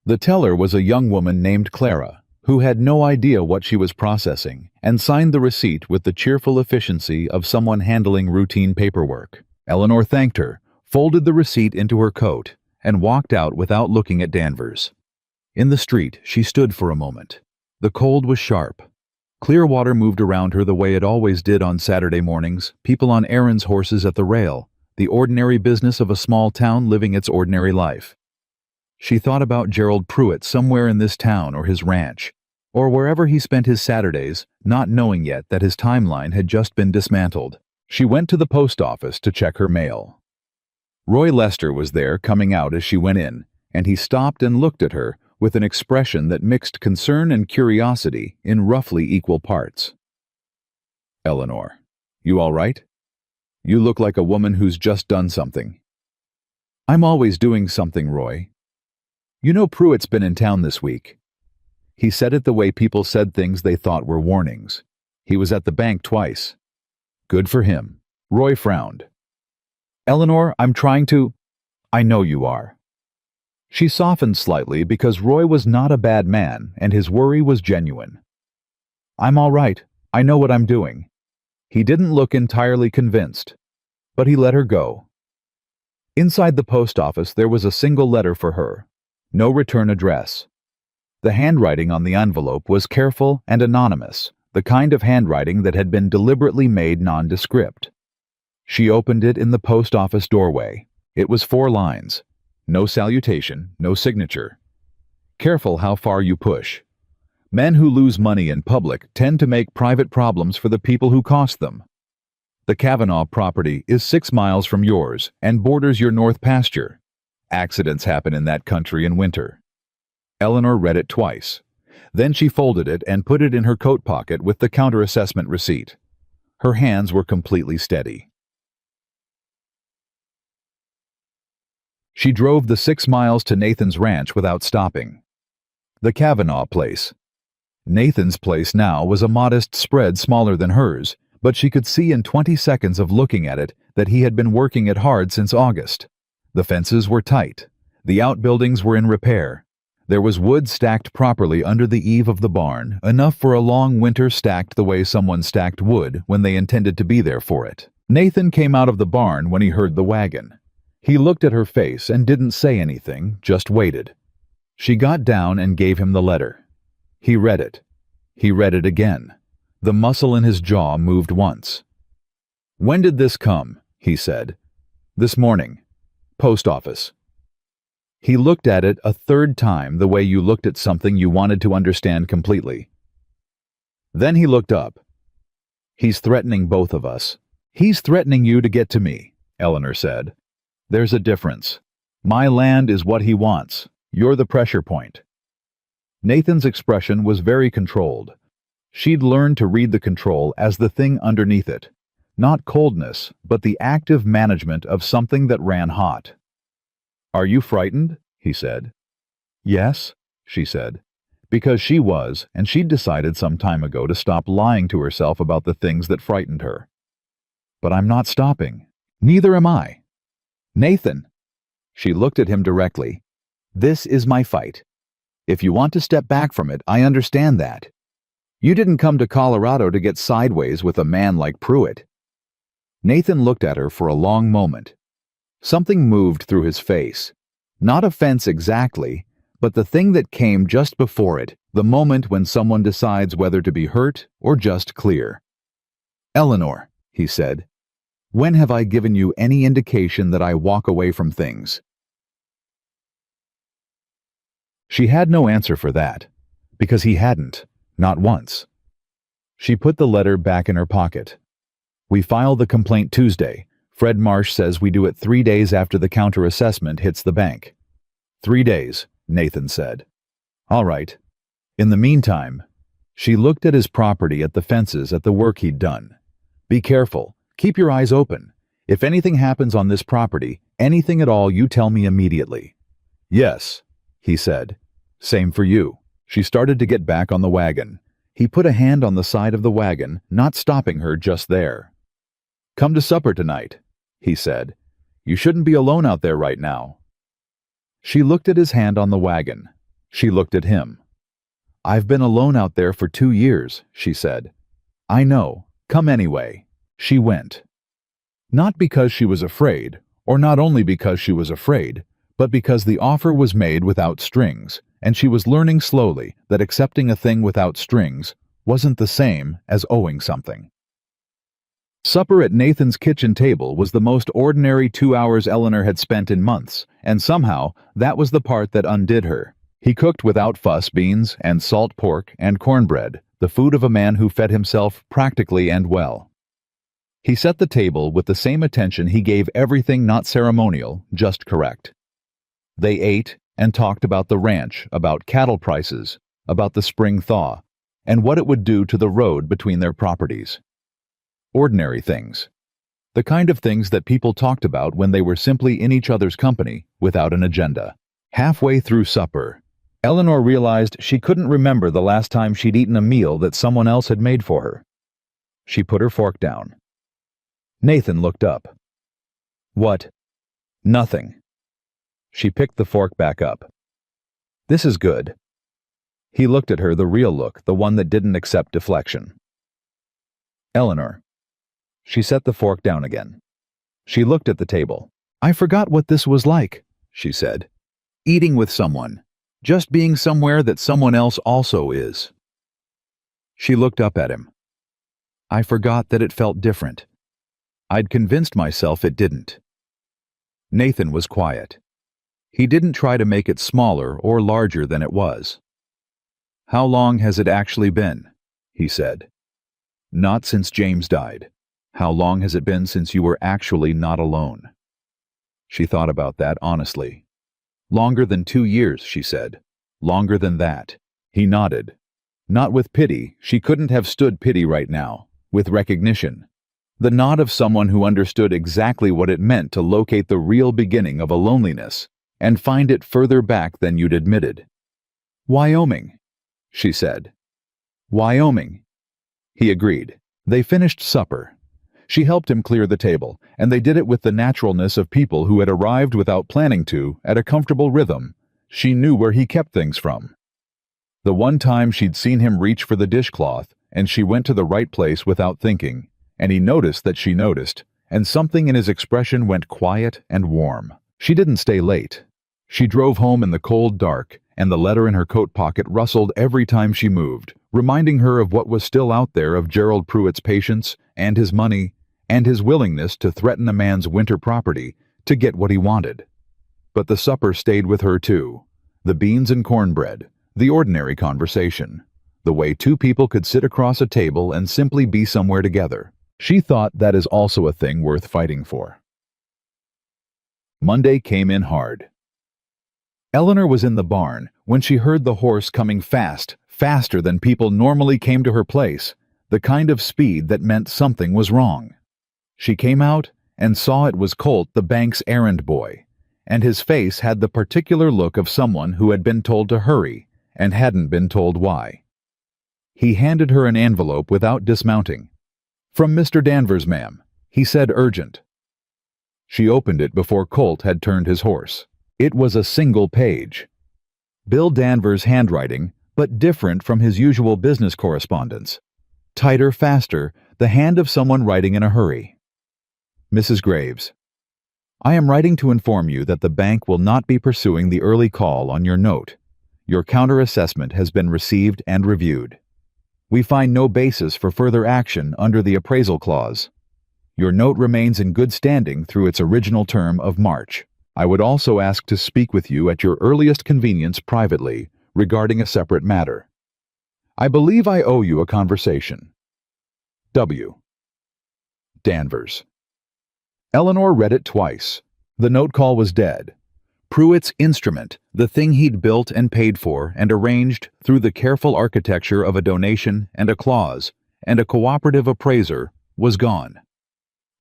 The teller was a young woman named Clara, who had no idea what she was processing, and signed the receipt with the cheerful efficiency of someone handling routine paperwork. Eleanor thanked her, folded the receipt into her coat, and walked out without looking at Danvers. In the street, she stood for a moment. The cold was sharp. Clear water moved around her the way it always did on Saturday mornings, people on errands, horses at the rail, the ordinary business of a small town living its ordinary life. She thought about Gerald Pruitt somewhere in this town or his ranch, or wherever he spent his Saturdays, not knowing yet that his timeline had just been dismantled. She went to the post office to check her mail. Roy Lester was there coming out as she went in, and he stopped and looked at her with an expression that mixed concern and curiosity in roughly equal parts. "Eleanor, you all right? You look like a woman who's just done something." "I'm always doing something, Roy. You know Pruitt's been in town this week." He said it the way people said things they thought were warnings. He was at the bank twice. "Good for him." Roy frowned. "Eleanor, I'm trying to—" "I know you are." She softened slightly because Roy was not a bad man and his worry was genuine. "I'm all right. I know what I'm doing." He didn't look entirely convinced, but he let her go. Inside the post office there was a single letter for her. No return address. The handwriting on the envelope was careful and anonymous, the kind of handwriting that had been deliberately made nondescript. She opened it in the post office doorway. It was 4 lines. No salutation, no signature. "Careful how far you push. Men who lose money in public tend to make private problems for the people who cost them. The Kavanaugh property is 6 miles from yours and borders your north pasture. Accidents happen in that country in winter." Eleanor read it twice. Then she folded it and put it in her coat pocket with the counter-assessment receipt. Her hands were completely steady. She drove the 6 miles to Nathan's ranch without stopping. The Kavanaugh place. Nathan's place now was a modest spread smaller than hers, but she could see in 20 seconds of looking at it that he had been working it hard since August. The fences were tight. The outbuildings were in repair. There was wood stacked properly under the eave of the barn, enough for a long winter stacked the way someone stacked wood when they intended to be there for it. Nathan came out of the barn when he heard the wagon. He looked at her face and didn't say anything, just waited. She got down and gave him the letter. He read it. He read it again. The muscle in his jaw moved once. "When did this come?" he said. "This morning. Post office." He looked at it a third time the way you looked at something you wanted to understand completely. Then he looked up. "He's threatening both of us." "He's threatening you to get to me," Eleanor said. "There's a difference. My land is what he wants. You're the pressure point." Nathan's expression was very controlled. She'd learned to read the control as the thing underneath it. Not coldness, but the active management of something that ran hot. "Are you frightened?" he said. "Yes," she said, because she was, and she'd decided some time ago to stop lying to herself about the things that frightened her. "But I'm not stopping. Neither am I." "Nathan." She looked at him directly. "This is my fight. If you want to step back from it, I understand that. You didn't come to Colorado to get sideways with a man like Pruitt." Nathan looked at her for a long moment. Something moved through his face. Not offense exactly, but the thing that came just before it, the moment when someone decides whether to be hurt or just clear. "Eleanor," he said, "when have I given you any indication that I walk away from things?" She had no answer for that, because he hadn't, not once. She put the letter back in her pocket. "We file the complaint Tuesday. Fred Marsh says we do it 3 days after the counter-assessment hits the bank." 3 days, Nathan said. "All right. In the meantime," She looked at his property, at the fences, at the work he'd done. Be careful. Keep your eyes open. If anything happens on this property, anything at all, you tell me immediately. Yes, he said. Same for you. She started to get back on the wagon. He put a hand on the side of the wagon, not stopping her just there. Come to supper tonight, he said. You shouldn't be alone out there right now. She looked at his hand on the wagon. She looked at him. I've been alone out there for 2 years, she said. I know. Come anyway. She went. Not because she was afraid, or not only because she was afraid, but because the offer was made without strings, and she was learning slowly that accepting a thing without strings wasn't the same as owing something. Supper at Nathan's kitchen table was the most ordinary 2 hours Eleanor had spent in months, and somehow that was the part that undid her. He cooked without fuss beans and salt pork and cornbread, the food of a man who fed himself practically and well. He set the table with the same attention he gave everything not ceremonial, just correct. They ate and talked about the ranch, about cattle prices, about the spring thaw, and what it would do to the road between their properties. Ordinary things. The kind of things that people talked about when they were simply in each other's company, without an agenda. Halfway through supper, Eleanor realized she couldn't remember the last time she'd eaten a meal that someone else had made for her. She put her fork down. Nathan looked up. What? Nothing. She picked the fork back up. This is good. He looked at her, the real look, the one that didn't accept deflection. Eleanor. She set the fork down again. She looked at the table. I forgot what this was like, she said. Eating with someone. Just being somewhere that someone else also is. She looked up at him. I forgot that it felt different. I'd convinced myself it didn't. Nathan was quiet. He didn't try to make it smaller or larger than it was. How long has it actually been? He said. Not since James died. How long has it been since you were actually not alone? She thought about that honestly. Longer than 2 years, she said. Longer than that. He nodded. Not with pity. She couldn't have stood pity right now. With recognition. The nod of someone who understood exactly what it meant to locate the real beginning of a loneliness and find it further back than you'd admitted. Wyoming, she said. Wyoming. He agreed. They finished supper. She helped him clear the table, and they did it with the naturalness of people who had arrived without planning to, at a comfortable rhythm. She knew where he kept things from. The one time she'd seen him reach for the dishcloth, and she went to the right place without thinking, and he noticed that she noticed, and something in his expression went quiet and warm. She didn't stay late. She drove home in the cold dark, and the letter in her coat pocket rustled every time she moved, reminding her of what was still out there of Gerald Pruitt's patience and his money and his willingness to threaten a man's winter property to get what he wanted. But the supper stayed with her too. The beans and cornbread, the ordinary conversation, the way two people could sit across a table and simply be somewhere together. She thought that is also a thing worth fighting for. Monday came in hard. Eleanor was in the barn when she heard the horse coming fast, faster than people normally came to her place, the kind of speed that meant something was wrong. She came out and saw it was Colt, the bank's errand boy, and his face had the particular look of someone who had been told to hurry and hadn't been told why. He handed her an envelope without dismounting. From Mr. Danvers, ma'am, he said, urgent. She opened it before Colt had turned his horse. It was a single page. Bill Danvers' handwriting, but different from his usual business correspondence. Tighter, faster, the hand of someone writing in a hurry. Mrs. Graves, I am writing to inform you that the bank will not be pursuing the early call on your note. Your counter-assessment has been received and reviewed. We find no basis for further action under the appraisal clause. Your note remains in good standing through its original term of March. I would also ask to speak with you at your earliest convenience privately regarding a separate matter. I believe I owe you a conversation. W. Danvers. Eleanor read it twice. The note call was dead. Pruitt's instrument, the thing he'd built and paid for and arranged through the careful architecture of a donation and a clause and a cooperative appraiser, was gone.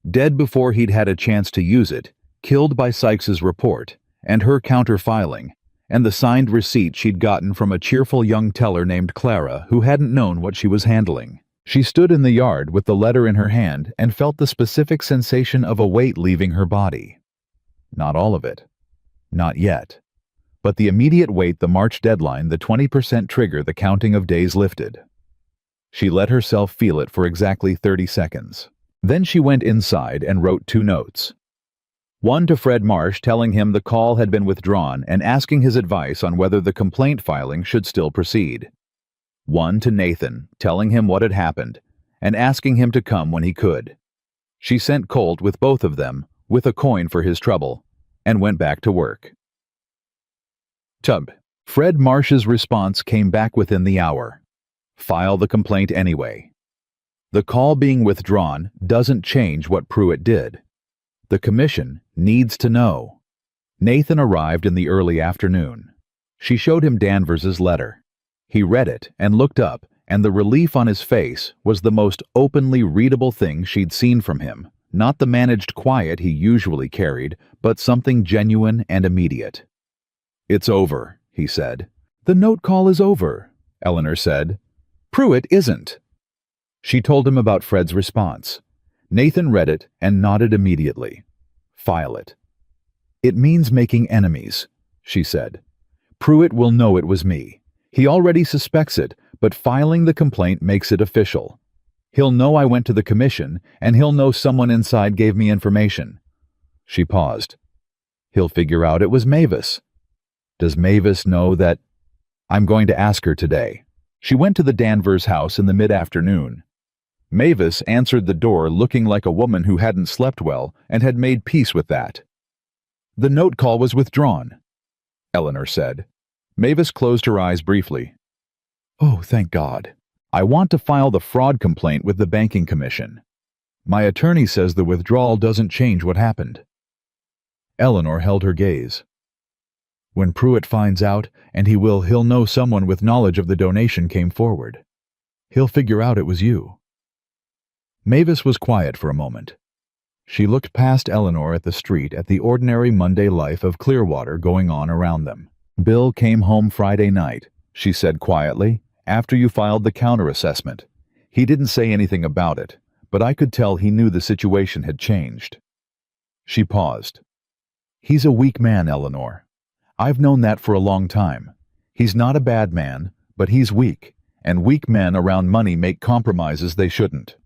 Dead before he'd had a chance to use it, killed by Sykes's report, and her counter-filing, and the signed receipt she'd gotten from a cheerful young teller named Clara who hadn't known what she was handling. She stood in the yard with the letter in her hand and felt the specific sensation of a weight leaving her body. Not all of it. Not yet. But the immediate weight, the March deadline, the 20% trigger, the counting of days lifted. She let herself feel it for exactly 30 seconds. Then she went inside and wrote 2 notes. One to Fred Marsh telling him the call had been withdrawn and asking his advice on whether the complaint filing should still proceed. One to Nathan telling him what had happened and asking him to come when he could. She sent Colt with both of them, with a coin for his trouble, and went back to work. Tub. Fred Marsh's response came back within the hour. File the complaint anyway. The call being withdrawn doesn't change what Pruitt did. The commission needs to know. Nathan arrived in the early afternoon. She showed him Danvers's letter. He read it and looked up, and the relief on his face was the most openly readable thing she'd seen from him. Not the managed quiet he usually carried, but something genuine and immediate. "It's over," he said. "The note call is over," Eleanor said. "Pruitt isn't." She told him about Fred's response. Nathan read it and nodded immediately. "File it." "It means making enemies," she said. "Pruitt will know it was me. He already suspects it, but filing the complaint makes it official. He'll know I went to the commission, and he'll know someone inside gave me information." She paused. "He'll figure out it was Mavis. Does Mavis know that—" "I'm going to ask her today." She went to the Danvers house in the mid-afternoon. Mavis answered the door looking like a woman who hadn't slept well and had made peace with that. "The note call was withdrawn," Eleanor said. Mavis closed her eyes briefly. "Oh, thank God. I want to file the fraud complaint with the banking commission. My attorney says the withdrawal doesn't change what happened." Eleanor held her gaze. "When Pruitt finds out, and he'll know someone with knowledge of the donation came forward. He'll figure out it was you." Mavis was quiet for a moment. She looked past Eleanor at the street, at the ordinary Monday life of Clearwater going on around them. "Bill came home Friday night," she said quietly, "after you filed the counter-assessment. He didn't say anything about it, but I could tell he knew the situation had changed." She paused. "He's a weak man, Eleanor. I've known that for a long time. He's not a bad man, but he's weak, and weak men around money make compromises they shouldn't."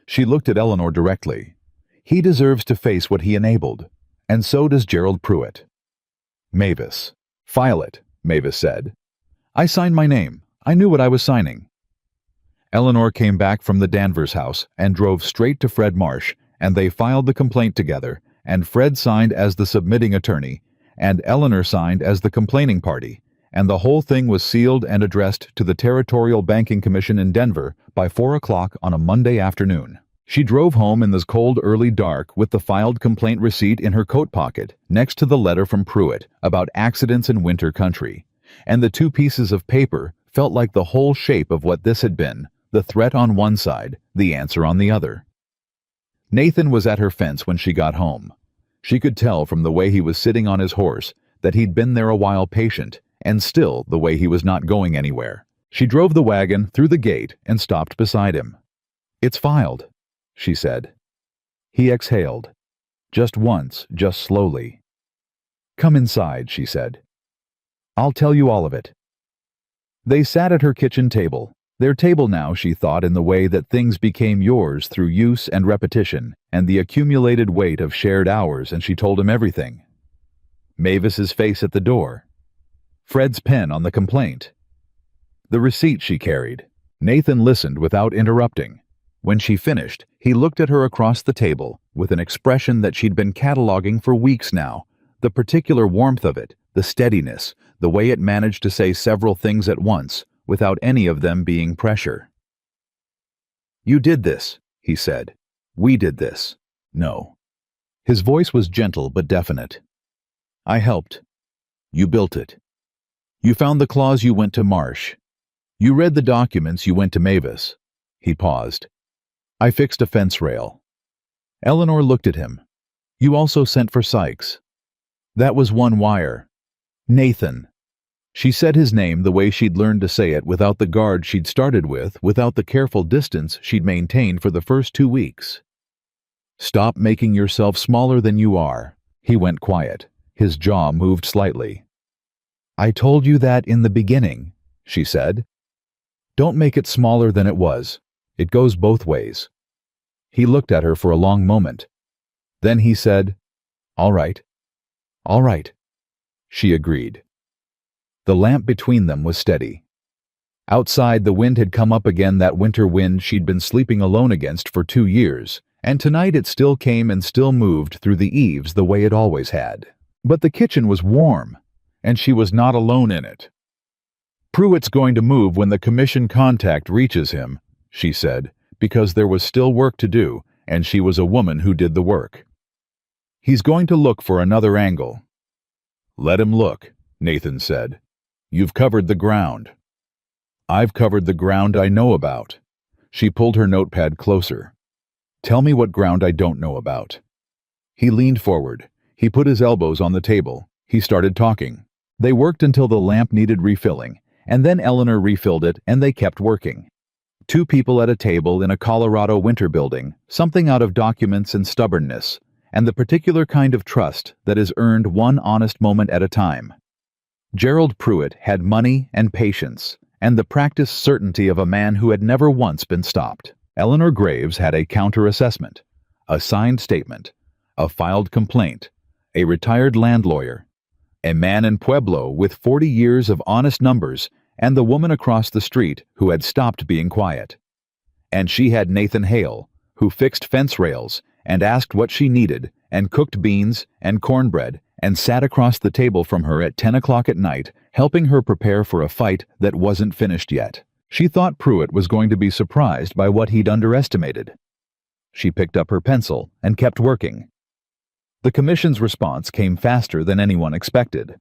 She looked at Eleanor directly. "He deserves to face what he enabled, and so does Gerald Pruitt." "Mavis." "File it," Mavis said. "I signed my name. I knew what I was signing." Eleanor came back from the Danvers house and drove straight to Fred Marsh, and they filed the complaint together, and Fred signed as the submitting attorney, and Eleanor signed as the complaining party, and the whole thing was sealed and addressed to the Territorial Banking Commission in Denver by 4 o'clock on a Monday afternoon. She drove home in the cold early dark with the filed complaint receipt in her coat pocket, next to the letter from Pruitt about accidents in winter country, and the 2 pieces of paper felt like the whole shape of what this had been, the threat on one side, the answer on the other. Nathan was at her fence when she got home. She could tell from the way he was sitting on his horse that he'd been there a while patient, and still the way he was not going anywhere. She drove the wagon through the gate and stopped beside him. "It's filed," she said. He exhaled. Just once, just slowly. "Come inside," she said. "I'll tell you all of it." They sat at her kitchen table. Their table now, she thought, in the way that things became yours through use and repetition, and the accumulated weight of shared hours, and she told him everything. Mavis's face at the door. Fred's pen on the complaint. The receipt she carried. Nathan listened without interrupting. When she finished, he looked at her across the table with an expression that she'd been cataloging for weeks now, the particular warmth of it, the steadiness, the way it managed to say several things at once, without any of them being pressure. "You did this," he said. "We did this." "No." His voice was gentle but definite. "I helped. You built it. You found the clause, you went to Marsh. You read the documents, you went to Mavis. He paused. I fixed a fence rail. Eleanor looked at him. You also sent for Sykes. That was one wire. Nathan. She said his name the way she'd learned to say it, without the guard she'd started with, without the careful distance she'd maintained for the first 2 weeks. Stop making yourself smaller than you are. He went quiet. His jaw moved slightly. I told you that in the beginning, she said. Don't make it smaller than it was. It goes both ways. He looked at her for a long moment. Then he said, All right. All right. She agreed. The lamp between them was steady. Outside, the wind had come up again, that winter wind she'd been sleeping alone against for 2 years, and tonight it still came and still moved through the eaves the way it always had. But the kitchen was warm, and she was not alone in it. Pruitt's going to move when the commission contact reaches him, she said, because there was still work to do, and she was a woman who did the work. He's going to look for another angle. Let him look, Nathan said. You've covered the ground. I've covered the ground I know about. She pulled her notepad closer. Tell me what ground I don't know about. He leaned forward. He put his elbows on the table. He started talking. They worked until the lamp needed refilling, and then Eleanor refilled it, and they kept working. 2 people at a table in a Colorado winter building, something out of documents and stubbornness, and the particular kind of trust that is earned one honest moment at a time. Gerald Pruitt had money and patience, and the practiced certainty of a man who had never once been stopped. Eleanor Graves had a counter-assessment, a signed statement, a filed complaint, a retired land lawyer, a man in Pueblo with 40 years of honest numbers, and the woman across the street who had stopped being quiet. And she had Nathan Hale, who fixed fence rails and asked what she needed and cooked beans and cornbread and sat across the table from her at 10 o'clock at night, helping her prepare for a fight that wasn't finished yet. She thought Pruitt was going to be surprised by what he'd underestimated. She picked up her pencil and kept working. The commission's response came faster than anyone expected.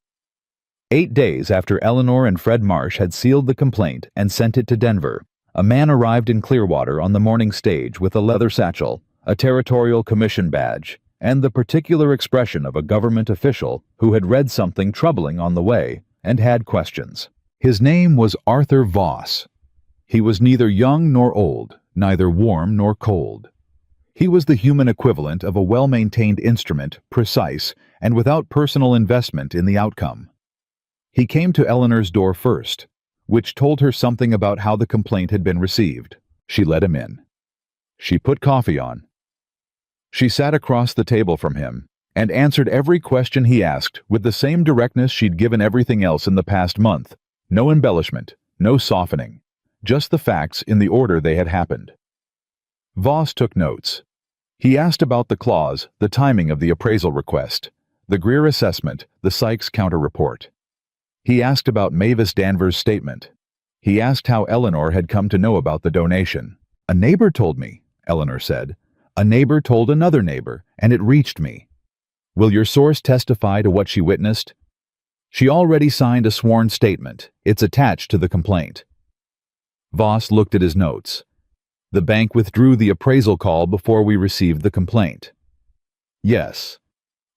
8 days after Eleanor and Fred Marsh had sealed the complaint and sent it to Denver, a man arrived in Clearwater on the morning stage with a leather satchel, a territorial commission badge, and the particular expression of a government official who had read something troubling on the way and had questions. His name was Arthur Voss. He was neither young nor old, neither warm nor cold. He was the human equivalent of a well-maintained instrument, precise, and without personal investment in the outcome. He came to Eleanor's door first, which told her something about how the complaint had been received. She let him in. She put coffee on. She sat across the table from him and answered every question he asked with the same directness she'd given everything else in the past month. No embellishment, no softening, just the facts in the order they had happened. Voss took notes. He asked about the clause, the timing of the appraisal request, the Greer assessment, the Sykes counter-report. He asked about Mavis Danvers' statement. He asked how Eleanor had come to know about the donation. A neighbor told me, Eleanor said. A neighbor told another neighbor, and it reached me. Will your source testify to what she witnessed? She already signed a sworn statement. It's attached to the complaint. Voss looked at his notes. The bank withdrew the appraisal call before we received the complaint. Yes.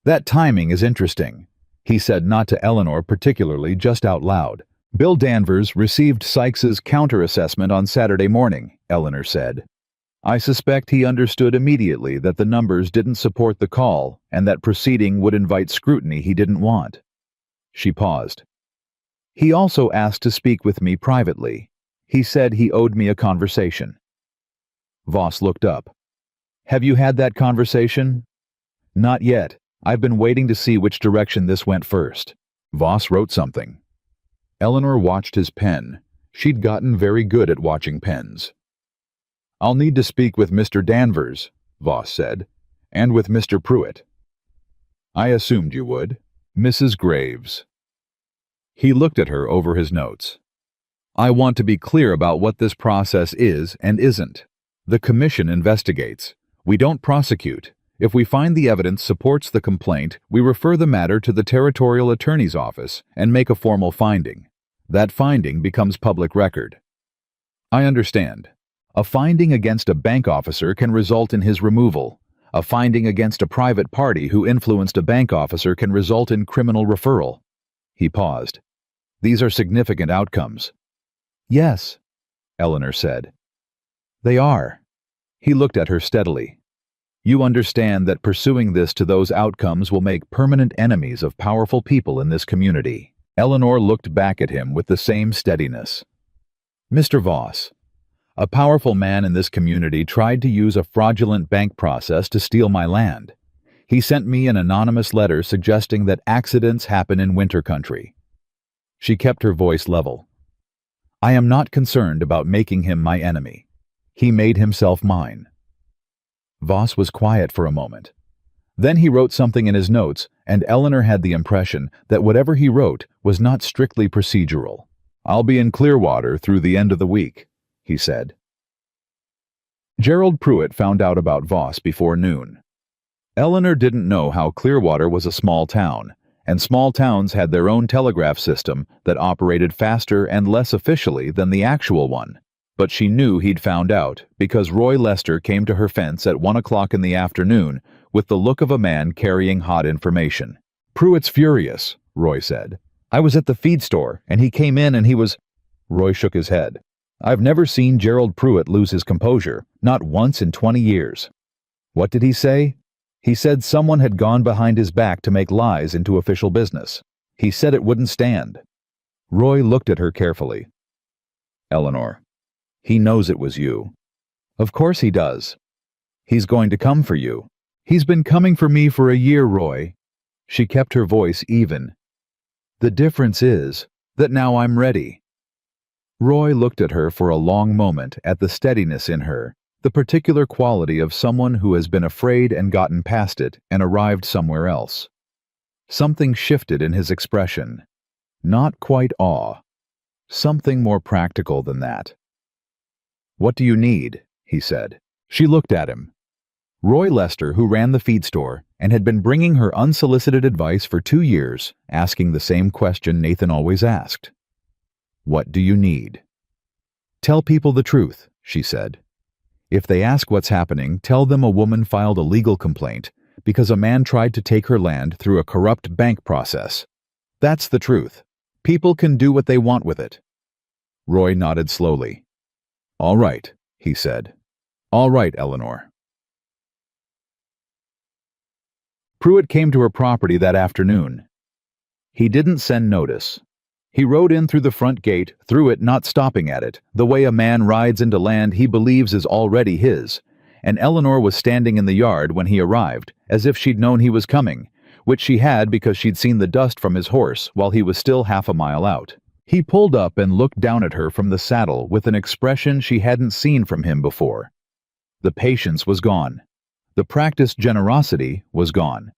That timing is interesting, he said, not to Eleanor particularly, just out loud. Bill Danvers received Sykes's counter-assessment on Saturday morning, Eleanor said. I suspect he understood immediately that the numbers didn't support the call and that proceeding would invite scrutiny he didn't want. She paused. He also asked to speak with me privately. He said he owed me a conversation. Voss looked up. Have you had that conversation? Not yet. I've been waiting to see which direction this went first. Voss wrote something. Eleanor watched his pen. She'd gotten very good at watching pens. I'll need to speak with Mr. Danvers, Voss said, and with Mr. Pruitt. I assumed you would. Mrs. Graves. He looked at her over his notes. I want to be clear about what this process is and isn't. The commission investigates. We don't prosecute. If we find the evidence supports the complaint, we refer the matter to the territorial attorney's office and make a formal finding. That finding becomes public record. I understand. A finding against a bank officer can result in his removal. A finding against a private party who influenced a bank officer can result in criminal referral. He paused. These are significant outcomes. Yes, Eleanor said. They are. He looked at her steadily. You understand that pursuing this to those outcomes will make permanent enemies of powerful people in this community. Eleanor looked back at him with the same steadiness. Mr. Voss, a powerful man in this community tried to use a fraudulent bank process to steal my land. He sent me an anonymous letter suggesting that accidents happen in winter country. She kept her voice level. I am not concerned about making him my enemy. He made himself mine. Voss was quiet for a moment. Then he wrote something in his notes, and Eleanor had the impression that whatever he wrote was not strictly procedural. I'll be in Clearwater through the end of the week, he said. Gerald Pruitt found out about Voss before noon. Eleanor didn't know how Clearwater was a small town, and small towns had their own telegraph system that operated faster and less officially than the actual one. But she knew he'd found out because Roy Lester came to her fence at 1 o'clock in the afternoon with the look of a man carrying hot information. Pruitt's furious, Roy said. I was at the feed store, and he came in and he was... Roy shook his head. I've never seen Gerald Pruitt lose his composure, not once in 20 years. What did he say? He said someone had gone behind his back to make lies into official business. He said it wouldn't stand. Roy looked at her carefully. Eleanor, he knows it was you. Of course he does. He's going to come for you. He's been coming for me for a year, Roy. She kept her voice even. The difference is that now I'm ready. Roy looked at her for a long moment at the steadiness in her, the particular quality of someone who has been afraid and gotten past it and arrived somewhere else. Something shifted in his expression. Not quite awe. Something more practical than that. What do you need? He said. She looked at him. Roy Lester, who ran the feed store and had been bringing her unsolicited advice for 2 years, asking the same question Nathan always asked. What do you need? Tell people the truth, she said. If they ask what's happening, tell them a woman filed a legal complaint because a man tried to take her land through a corrupt bank process. That's the truth. People can do what they want with it. Roy nodded slowly. All right, he said. All right, Eleanor. Pruitt came to her property that afternoon. He didn't send notice. He rode in through the front gate, through it not stopping at it, the way a man rides into land he believes is already his, and Eleanor was standing in the yard when he arrived, as if she'd known he was coming, which she had because she'd seen the dust from his horse while he was still half a mile out. He pulled up and looked down at her from the saddle with an expression she hadn't seen from him before. The patience was gone. The practiced generosity was gone.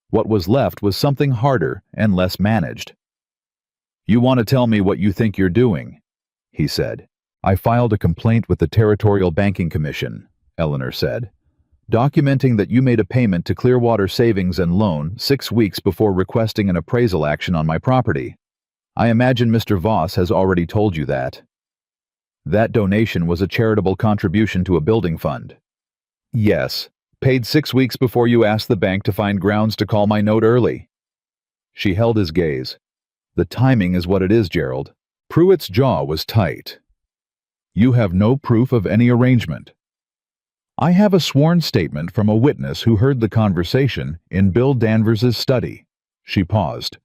What was left was something harder and less managed. You want to tell me what you think you're doing, he said. I filed a complaint with the Territorial Banking Commission, Eleanor said, documenting that you made a payment to Clearwater Savings and Loan 6 weeks before requesting an appraisal action on my property. I imagine Mr. Voss has already told you that. That donation was a charitable contribution to a building fund. Yes, paid 6 weeks before you asked the bank to find grounds to call my note early. She held his gaze. The timing is what it is, Gerald. Pruitt's jaw was tight. You have no proof of any arrangement. I have a sworn statement from a witness who heard the conversation in Bill Danvers's study. She paused.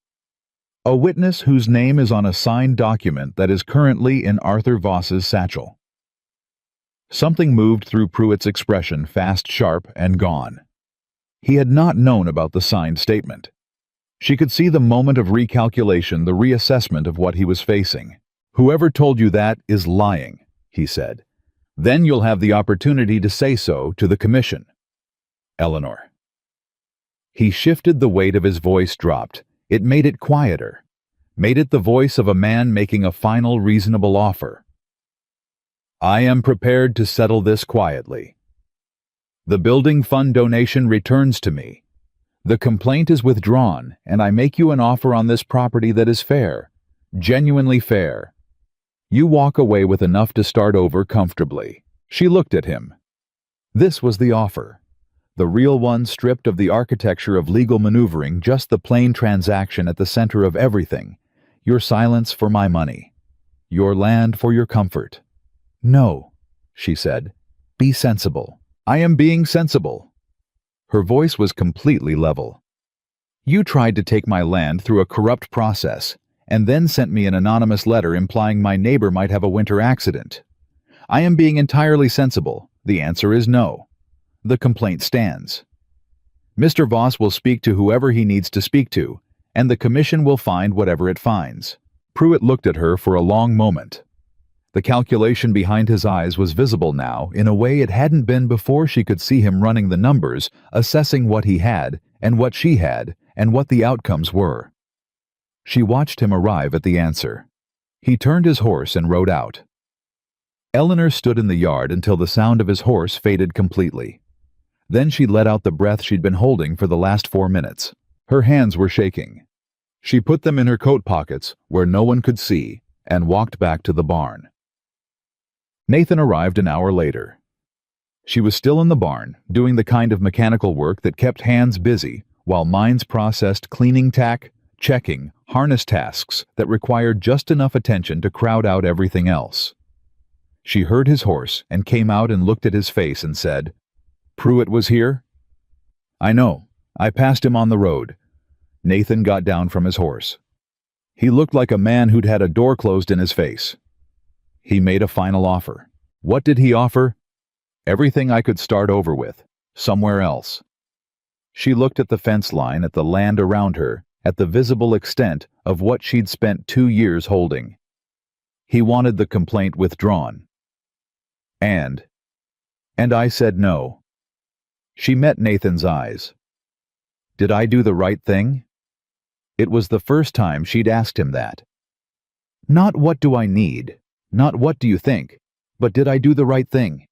A witness whose name is on a signed document that is currently in Arthur Voss's satchel. Something moved through Pruitt's expression, fast, sharp, and gone. He had not known about the signed statement. She could see the moment of recalculation, the reassessment of what he was facing. Whoever told you that is lying, he said. Then you'll have the opportunity to say so to the commission. Eleanor. He shifted, the weight of his voice dropped. It made it quieter, made it the voice of a man making a final reasonable offer. I am prepared to settle this quietly. The building fund donation returns to me. The complaint is withdrawn, and I make you an offer on this property that is fair, genuinely fair. You walk away with enough to start over comfortably." She looked at him. This was the offer. The real one, stripped of the architecture of legal maneuvering, just the plain transaction at the center of everything. Your silence for my money. Your land for your comfort. "No," she said. "Be sensible." "I am being sensible." Her voice was completely level. "You tried to take my land through a corrupt process, and then sent me an anonymous letter implying my neighbor might have a winter accident. I am being entirely sensible. The answer is no. The complaint stands. Mr. Voss will speak to whoever he needs to speak to, and the commission will find whatever it finds." Pruitt looked at her for a long moment. The calculation behind his eyes was visible now in a way it hadn't been before. She could see him running the numbers, assessing what he had, and what she had, and what the outcomes were. She watched him arrive at the answer. He turned his horse and rode out. Eleanor stood in the yard until the sound of his horse faded completely. Then she let out the breath she'd been holding for the last 4 minutes. Her hands were shaking. She put them in her coat pockets, where no one could see, and walked back to the barn. Nathan arrived an hour later. She was still in the barn, doing the kind of mechanical work that kept hands busy, while minds processed cleaning tack, checking, harness tasks that required just enough attention to crowd out everything else. She heard his horse and came out and looked at his face and said, "Pruitt was here?" "I know. I passed him on the road." Nathan got down from his horse. He looked like a man who'd had a door closed in his face. He made a final offer. What did he offer? Everything I could start over with, somewhere else. She looked at the fence line, at the land around her, at the visible extent of what she'd spent 2 years holding. He wanted the complaint withdrawn. And I said no. She met Nathan's eyes. Did I do the right thing? It was the first time she'd asked him that. Not what do I need, not what do you think, but did I do the right thing?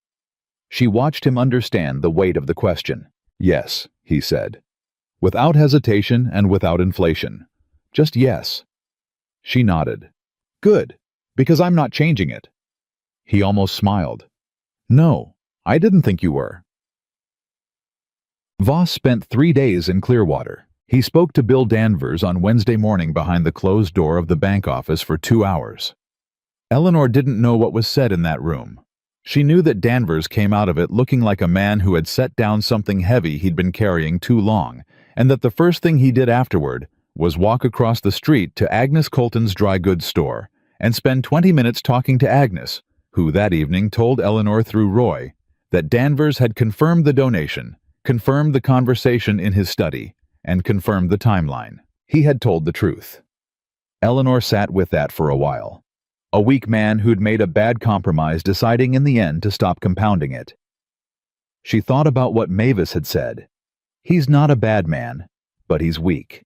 She watched him understand the weight of the question. Yes, he said. Without hesitation and without inflation. Just yes. She nodded. Good, because I'm not changing it. He almost smiled. No, I didn't think you were. Voss spent 3 days in Clearwater. He spoke to Bill Danvers on Wednesday morning behind the closed door of the bank office for 2 hours. Eleanor didn't know what was said in that room. She knew that Danvers came out of it looking like a man who had set down something heavy he'd been carrying too long, and that the first thing he did afterward was walk across the street to Agnes Colton's dry goods store and spend 20 minutes talking to Agnes, who that evening told Eleanor through Roy that Danvers had confirmed the donation, confirmed the conversation in his study, and confirmed the timeline. He had told the truth. Eleanor sat with that for a while. A weak man who'd made a bad compromise, deciding in the end to stop compounding it. She thought about what Mavis had said. He's not a bad man, but he's weak.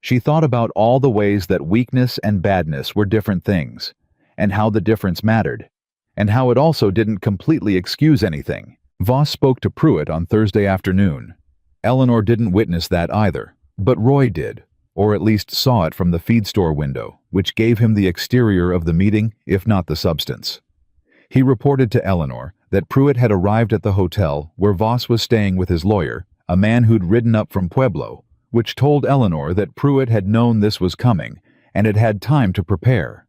She thought about all the ways that weakness and badness were different things, and how the difference mattered, and how it also didn't completely excuse anything. Voss spoke to Pruitt on Thursday afternoon. Eleanor didn't witness that either, but Roy did, or at least saw it from the feed store window, which gave him the exterior of the meeting, if not the substance. He reported to Eleanor that Pruitt had arrived at the hotel where Voss was staying with his lawyer, a man who'd ridden up from Pueblo, which told Eleanor that Pruitt had known this was coming and had had time to prepare.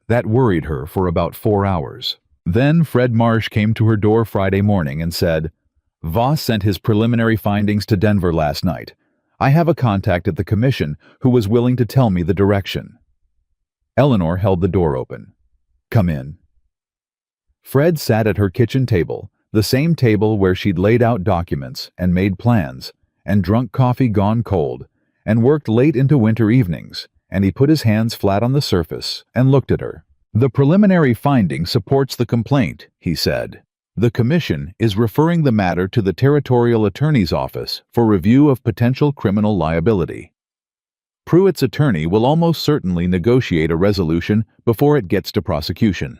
That worried her for about 4 hours. Then Fred Marsh came to her door Friday morning and said, "Voss sent his preliminary findings to Denver last night. I have a contact at the commission who was willing to tell me the direction." Eleanor held the door open. "Come in." Fred sat at her kitchen table, the same table where she'd laid out documents and made plans, and drunk coffee gone cold, and worked late into winter evenings, and he put his hands flat on the surface and looked at her. "The preliminary finding supports the complaint," he said. "The commission is referring the matter to the Territorial Attorney's Office for review of potential criminal liability. Pruitt's attorney will almost certainly negotiate a resolution before it gets to prosecution."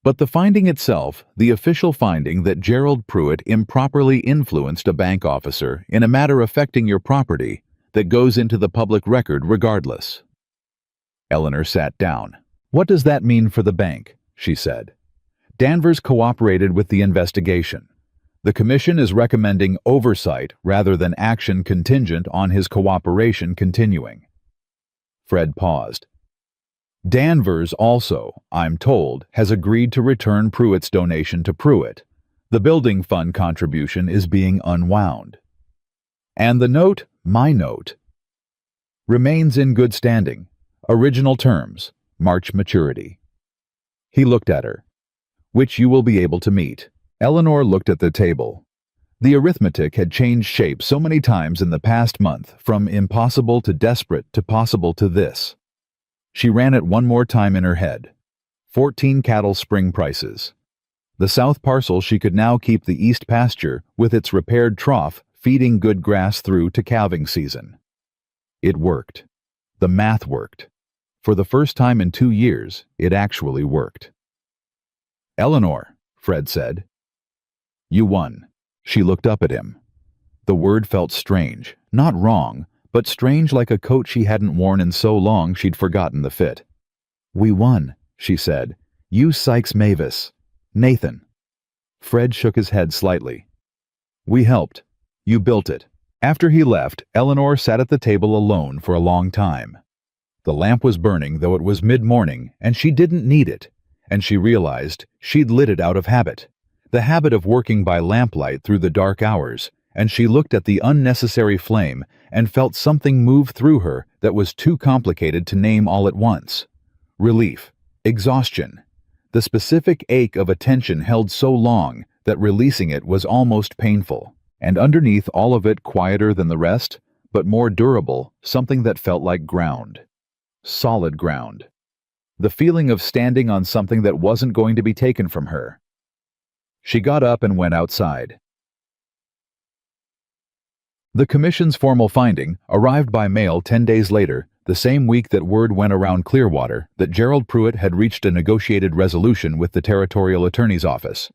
But the finding itself, the official finding that Gerald Pruitt improperly influenced a bank officer in a matter affecting your property, that goes into the public record regardless. Eleanor sat down. "What does that mean for the bank?" she said. "Danvers cooperated with the investigation. The commission is recommending oversight rather than action contingent on his cooperation continuing." Fred paused. "Danvers also, I'm told, has agreed to return Pruitt's donation to Pruitt. The building fund contribution is being unwound. And the note, my note, remains in good standing. Original terms, March maturity." He looked at her. "Which you will be able to meet." Eleanor looked at the table. The arithmetic had changed shape so many times in the past month, from impossible to desperate to possible to this. She ran it one more time in her head. 14 cattle spring prices. The south parcel she could now keep the east pasture with its repaired trough feeding good grass through to calving season. It worked. The math worked. For the first time in 2 years, it actually worked. "Eleanor," Fred said. "You won." She looked up at him. The word felt strange, not wrong, but strange like a coat she hadn't worn in so long she'd forgotten the fit. "We won," she said. "You Sykes Mavis. Nathan." Fred shook his head slightly. "We helped. You built it." After he left, Eleanor sat at the table alone for a long time. The lamp was burning, though it was mid-morning, and she didn't need it, and she realized she'd lit it out of habit. The habit of working by lamplight through the dark hours, and she looked at the unnecessary flame and felt something move through her that was too complicated to name all at once. Relief. Exhaustion. The specific ache of attention held so long that releasing it was almost painful. And underneath all of it, quieter than the rest, but more durable, something that felt like ground. Solid ground. The feeling of standing on something that wasn't going to be taken from her. She got up and went outside. The commission's formal finding arrived by mail 10 days later, the same week that word went around Clearwater that Gerald Pruitt had reached a negotiated resolution with the Territorial Attorney's Office.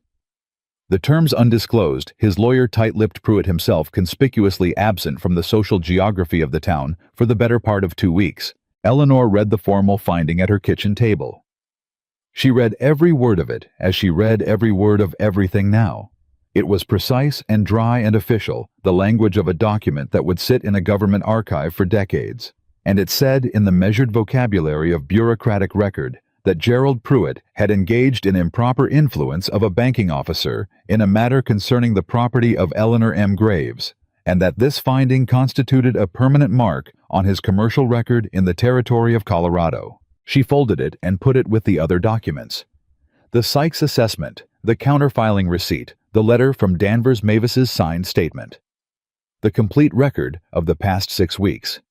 The terms undisclosed, his lawyer tight-lipped Pruitt himself conspicuously absent from the social geography of the town for the better part of 2 weeks. Eleanor read the formal finding at her kitchen table. She read every word of it as she read every word of everything now. It was precise and dry and official, the language of a document that would sit in a government archive for decades. And it said in the measured vocabulary of bureaucratic record that Gerald Pruitt had engaged in improper influence of a banking officer in a matter concerning the property of Eleanor M. Graves, and that this finding constituted a permanent mark on his commercial record in the territory of Colorado. She folded it and put it with the other documents. The Sykes assessment, the counterfiling receipt, the letter from Danvers Mavis's signed statement. The complete record of the past 6 weeks.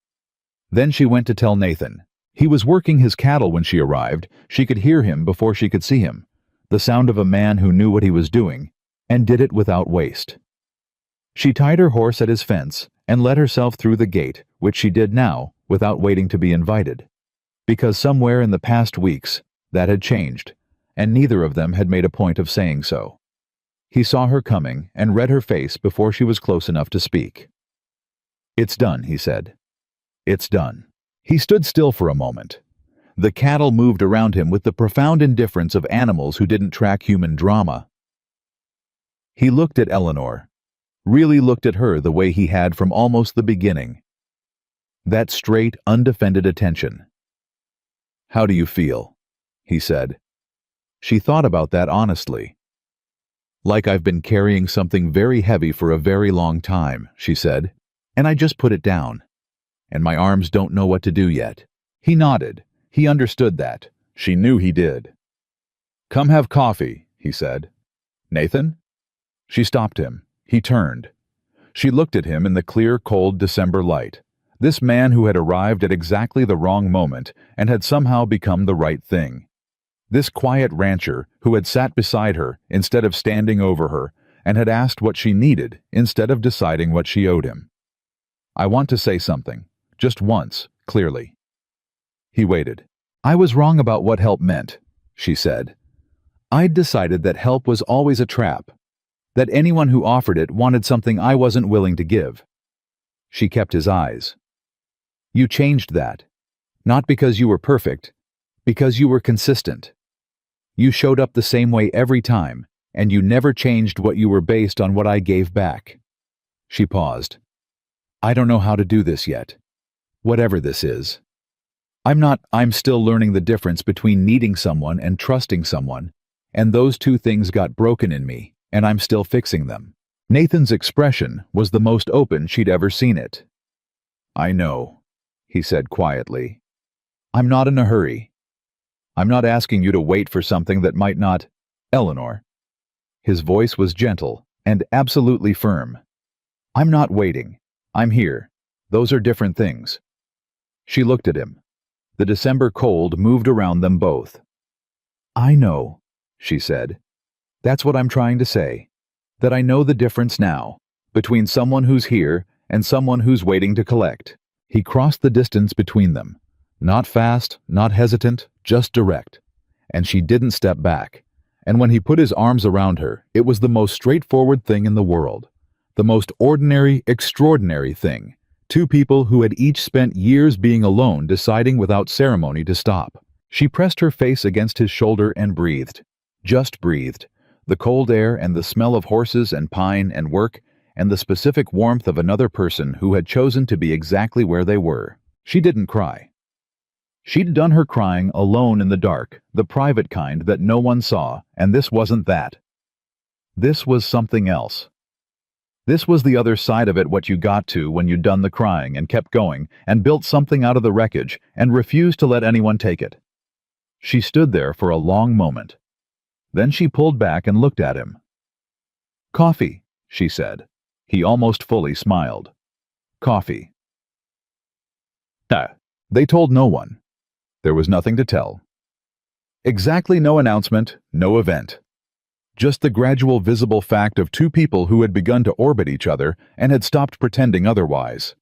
Then she went to tell Nathan. He was working his cattle when she arrived. She could hear him before she could see him. The sound of a man who knew what he was doing, and did it without waste. She tied her horse at his fence and let herself through the gate, which she did now, without waiting to be invited. Because somewhere in the past weeks, that had changed, and neither of them had made a point of saying so. He saw her coming and read her face before she was close enough to speak. "It's done," he said. "It's done." He stood still for a moment. The cattle moved around him with the profound indifference of animals who didn't track human drama. He looked at Eleanor, really looked at her the way he had from almost the beginning. That straight, undefended attention. "How do you feel?" he said. She thought about that honestly. "Like I've been carrying something very heavy for a very long time," she said, "and I just put it down. And my arms don't know what to do yet." He nodded. He understood that. She knew he did. "Come have coffee," he said. "Nathan?" She stopped him. He turned. She looked at him in the clear, cold December light. This man who had arrived at exactly the wrong moment and had somehow become the right thing. This quiet rancher who had sat beside her instead of standing over her and had asked what she needed instead of deciding what she owed him. "I want to say something. Just once, clearly." He waited. "I was wrong about what help meant," she said. I'd decided that help was always a trap, that anyone who offered it wanted something I wasn't willing to give. She kept his eyes. You changed that. Not because you were perfect, because you were consistent. You showed up the same way every time, and you never changed what you were based on what I gave back. She paused. I don't know how to do this yet. Whatever this is. I'm still learning the difference between needing someone and trusting someone, and those two things got broken in me, and I'm still fixing them. Nathan's expression was the most open she'd ever seen it. I know, he said quietly. I'm not in a hurry. I'm not asking you to wait for something that might not... Eleanor. His voice was gentle and absolutely firm. I'm not waiting. I'm here. Those are different things. She looked at him. The December cold moved around them both. I know, she said. That's what I'm trying to say. That I know the difference now, between someone who's here and someone who's waiting to collect. He crossed the distance between them. Not fast, not hesitant, just direct. And she didn't step back. And when he put his arms around her, it was the most straightforward thing in the world. The most ordinary, extraordinary thing. Two people who had each spent years being alone, deciding without ceremony to stop. She pressed her face against his shoulder and breathed. Just breathed. The cold air and the smell of horses and pine and work, and the specific warmth of another person who had chosen to be exactly where they were. She didn't cry. She'd done her crying alone in the dark, the private kind that no one saw, and this wasn't that. This was something else. This was the other side of it, what you got to when you'd done the crying and kept going and built something out of the wreckage and refused to let anyone take it. She stood there for a long moment. Then she pulled back and looked at him. Coffee, she said. He almost fully smiled. Coffee. They told no one. There was nothing to tell. Exactly no announcement, no event. Just the gradual visible fact of two people who had begun to orbit each other and had stopped pretending otherwise.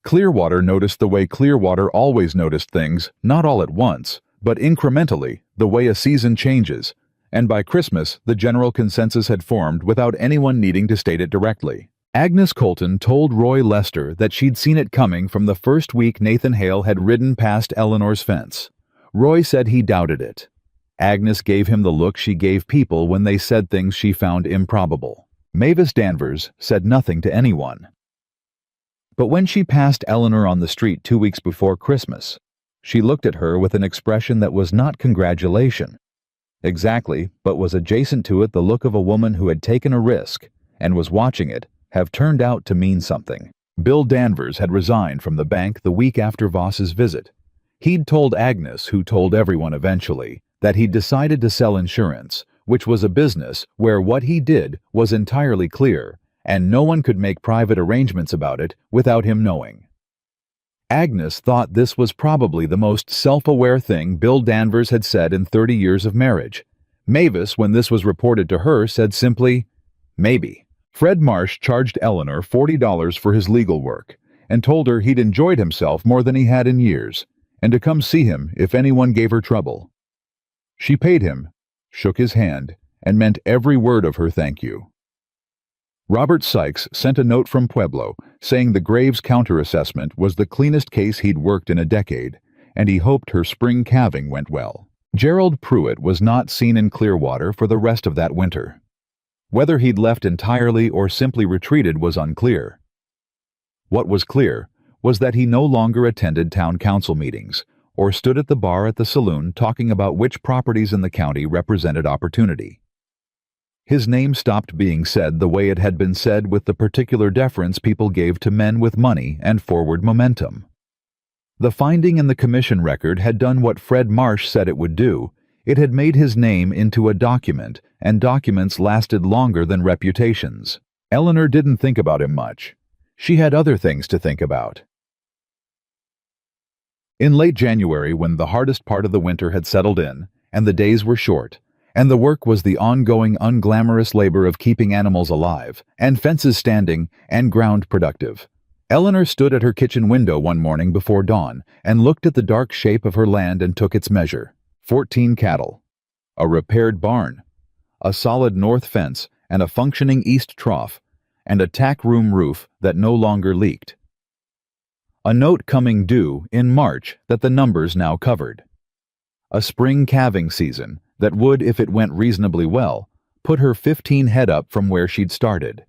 Clearwater noticed the way Clearwater always noticed things, not all at once, but incrementally, the way a season changes, and by Christmas the general consensus had formed without anyone needing to state it directly. Agnes Colton told Roy Lester that she'd seen it coming from the first week Nathan Hale had ridden past Eleanor's fence. Roy said he doubted it. Agnes gave him the look she gave people when they said things she found improbable. Mavis Danvers said nothing to anyone. But when she passed Eleanor on the street 2 weeks before Christmas, she looked at her with an expression that was not congratulation. Exactly, but was adjacent to it the look of a woman who had taken a risk, and was watching it have turned out to mean something. Bill Danvers had resigned from the bank the week after Voss's visit. He'd told Agnes, who told everyone eventually, that he'd decided to sell insurance, which was a business where what he did was entirely clear, and no one could make private arrangements about it without him knowing. Agnes thought this was probably the most self-aware thing Bill Danvers had said in 30 years of marriage. Mavis, when this was reported to her, said simply, maybe. Fred Marsh charged Eleanor $40 for his legal work, and told her he'd enjoyed himself more than he had in years, and to come see him if anyone gave her trouble. She paid him, shook his hand, and meant every word of her thank you. Robert Sykes sent a note from Pueblo saying the Graves counter-assessment was the cleanest case he'd worked in a decade, and he hoped her spring calving went well. Gerald Pruitt was not seen in Clearwater for the rest of that winter. Whether he'd left entirely or simply retreated was unclear. What was clear was that he no longer attended town council meetings, or stood at the bar at the saloon talking about which properties in the county represented opportunity. His name stopped being said the way it had been said with the particular deference people gave to men with money and forward momentum. The finding in the commission record had done what Fred Marsh said it would do. It had made his name into a document, and documents lasted longer than reputations. Eleanor didn't think about him much. She had other things to think about. In late January, when the hardest part of the winter had settled in, and the days were short, and the work was the ongoing unglamorous labor of keeping animals alive, and fences standing, and ground productive, Eleanor stood at her kitchen window one morning before dawn and looked at the dark shape of her land and took its measure. 14 cattle. A repaired barn. a solid north fence and a functioning east trough, and a tack room roof that no longer leaked. A note coming due in March that the numbers now covered. A spring calving season that would, if it went reasonably well, put her 15 head up from where she'd started.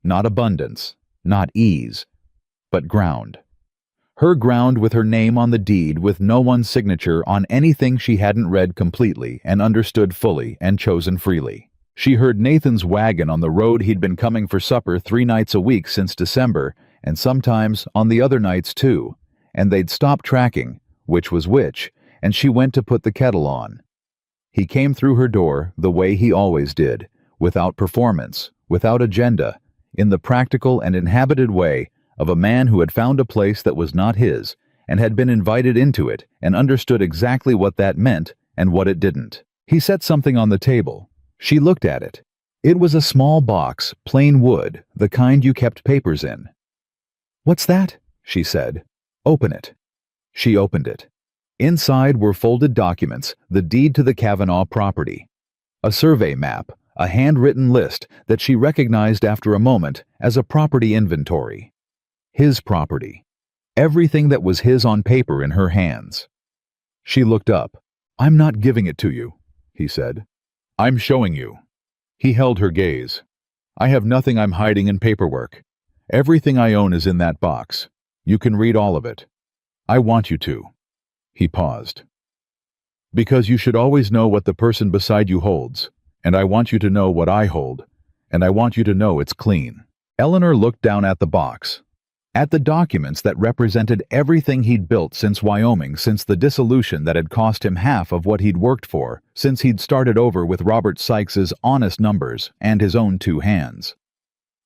Not abundance, not ease, but ground. Her ground with her name on the deed with no one's signature on anything she hadn't read completely and understood fully and chosen freely. She heard Nathan's wagon on the road he'd been coming for supper 3 nights a week since December, and sometimes on the other nights too, and they'd stopped tracking which was which, and she went to put the kettle on. He came through her door the way he always did, without performance, without agenda, in the practical and inhabited way of a man who had found a place that was not his and had been invited into it and understood exactly what that meant and what it didn't. He set something on the table. She looked at it. It was a small box, plain wood, the kind you kept papers in. "What's that?" she said. "Open it." She opened it. Inside were folded documents, the deed to the Kavanaugh property, a survey map, a handwritten list that she recognized after a moment as a property inventory. His property. Everything that was his on paper in her hands. She looked up. "I'm not giving it to you," he said. "I'm showing you." He held her gaze. "I have nothing I'm hiding in paperwork. Everything I own is in that box. You can read all of it. I want you to." He paused. "Because you should always know what the person beside you holds, and I want you to know what I hold, and I want you to know it's clean." Eleanor looked down at the box, at the documents that represented everything he'd built since Wyoming, since the dissolution that had cost him half of what he'd worked for, since he'd started over with Robert Sykes's honest numbers and his own 2 hands.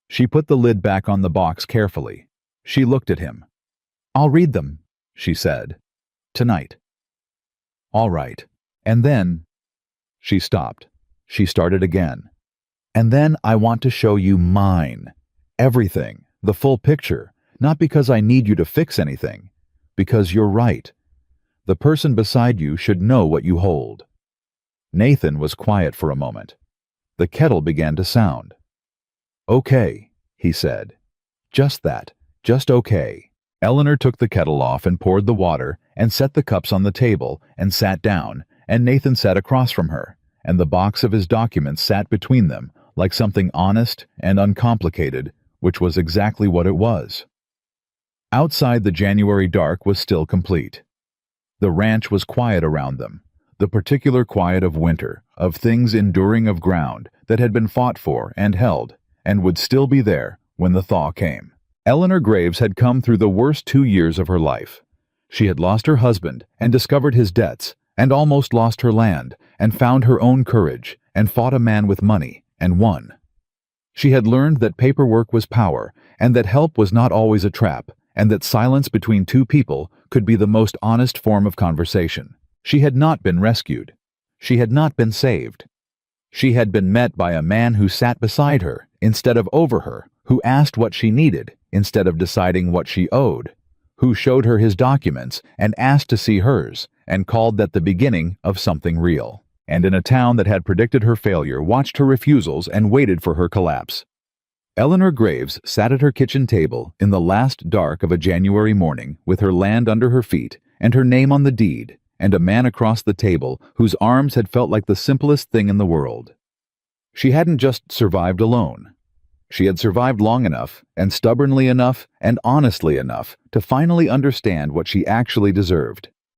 She put the lid back on the box carefully. She looked at him. "I'll read them," she said. "Tonight." "All right. And then—" She stopped. She started again. "And then I want to show you mine. Everything, the full picture. Not because I need you to fix anything, because you're right. The person beside you should know what you hold." Nathan was quiet for a moment. The kettle began to sound. "Okay," he said. "Just that, just okay." Eleanor took the kettle off and poured the water and set the cups on the table and sat down, and Nathan sat across from her, and the box of his documents sat between them like something honest and uncomplicated, which was exactly what it was. Outside, the January dark was still complete. The ranch was quiet around them, the particular quiet of winter, of things enduring of ground that had been fought for and held, and would still be there when the thaw came. Eleanor Graves had come through the worst 2 years of her life. She had lost her husband and discovered his debts, and almost lost her land, and found her own courage, and fought a man with money, and won. She had learned that paperwork was power, and that help was not always a trap, and that silence between 2 people could be the most honest form of conversation. She had not been rescued. She had not been saved. She had been met by a man who sat beside her instead of over her, who asked what she needed instead of deciding what she owed, who showed her his documents and asked to see hers, and called that the beginning of something real, and in a town that had predicted her failure, watched her refusals, and waited for her collapse. Eleanor Graves sat at her kitchen table in the last dark of a January morning with her land under her feet and her name on the deed, and a man across the table whose arms had felt like the simplest thing in the world. She hadn't just survived alone. She had survived long enough, and stubbornly enough, and honestly enough to finally understand what she actually deserved.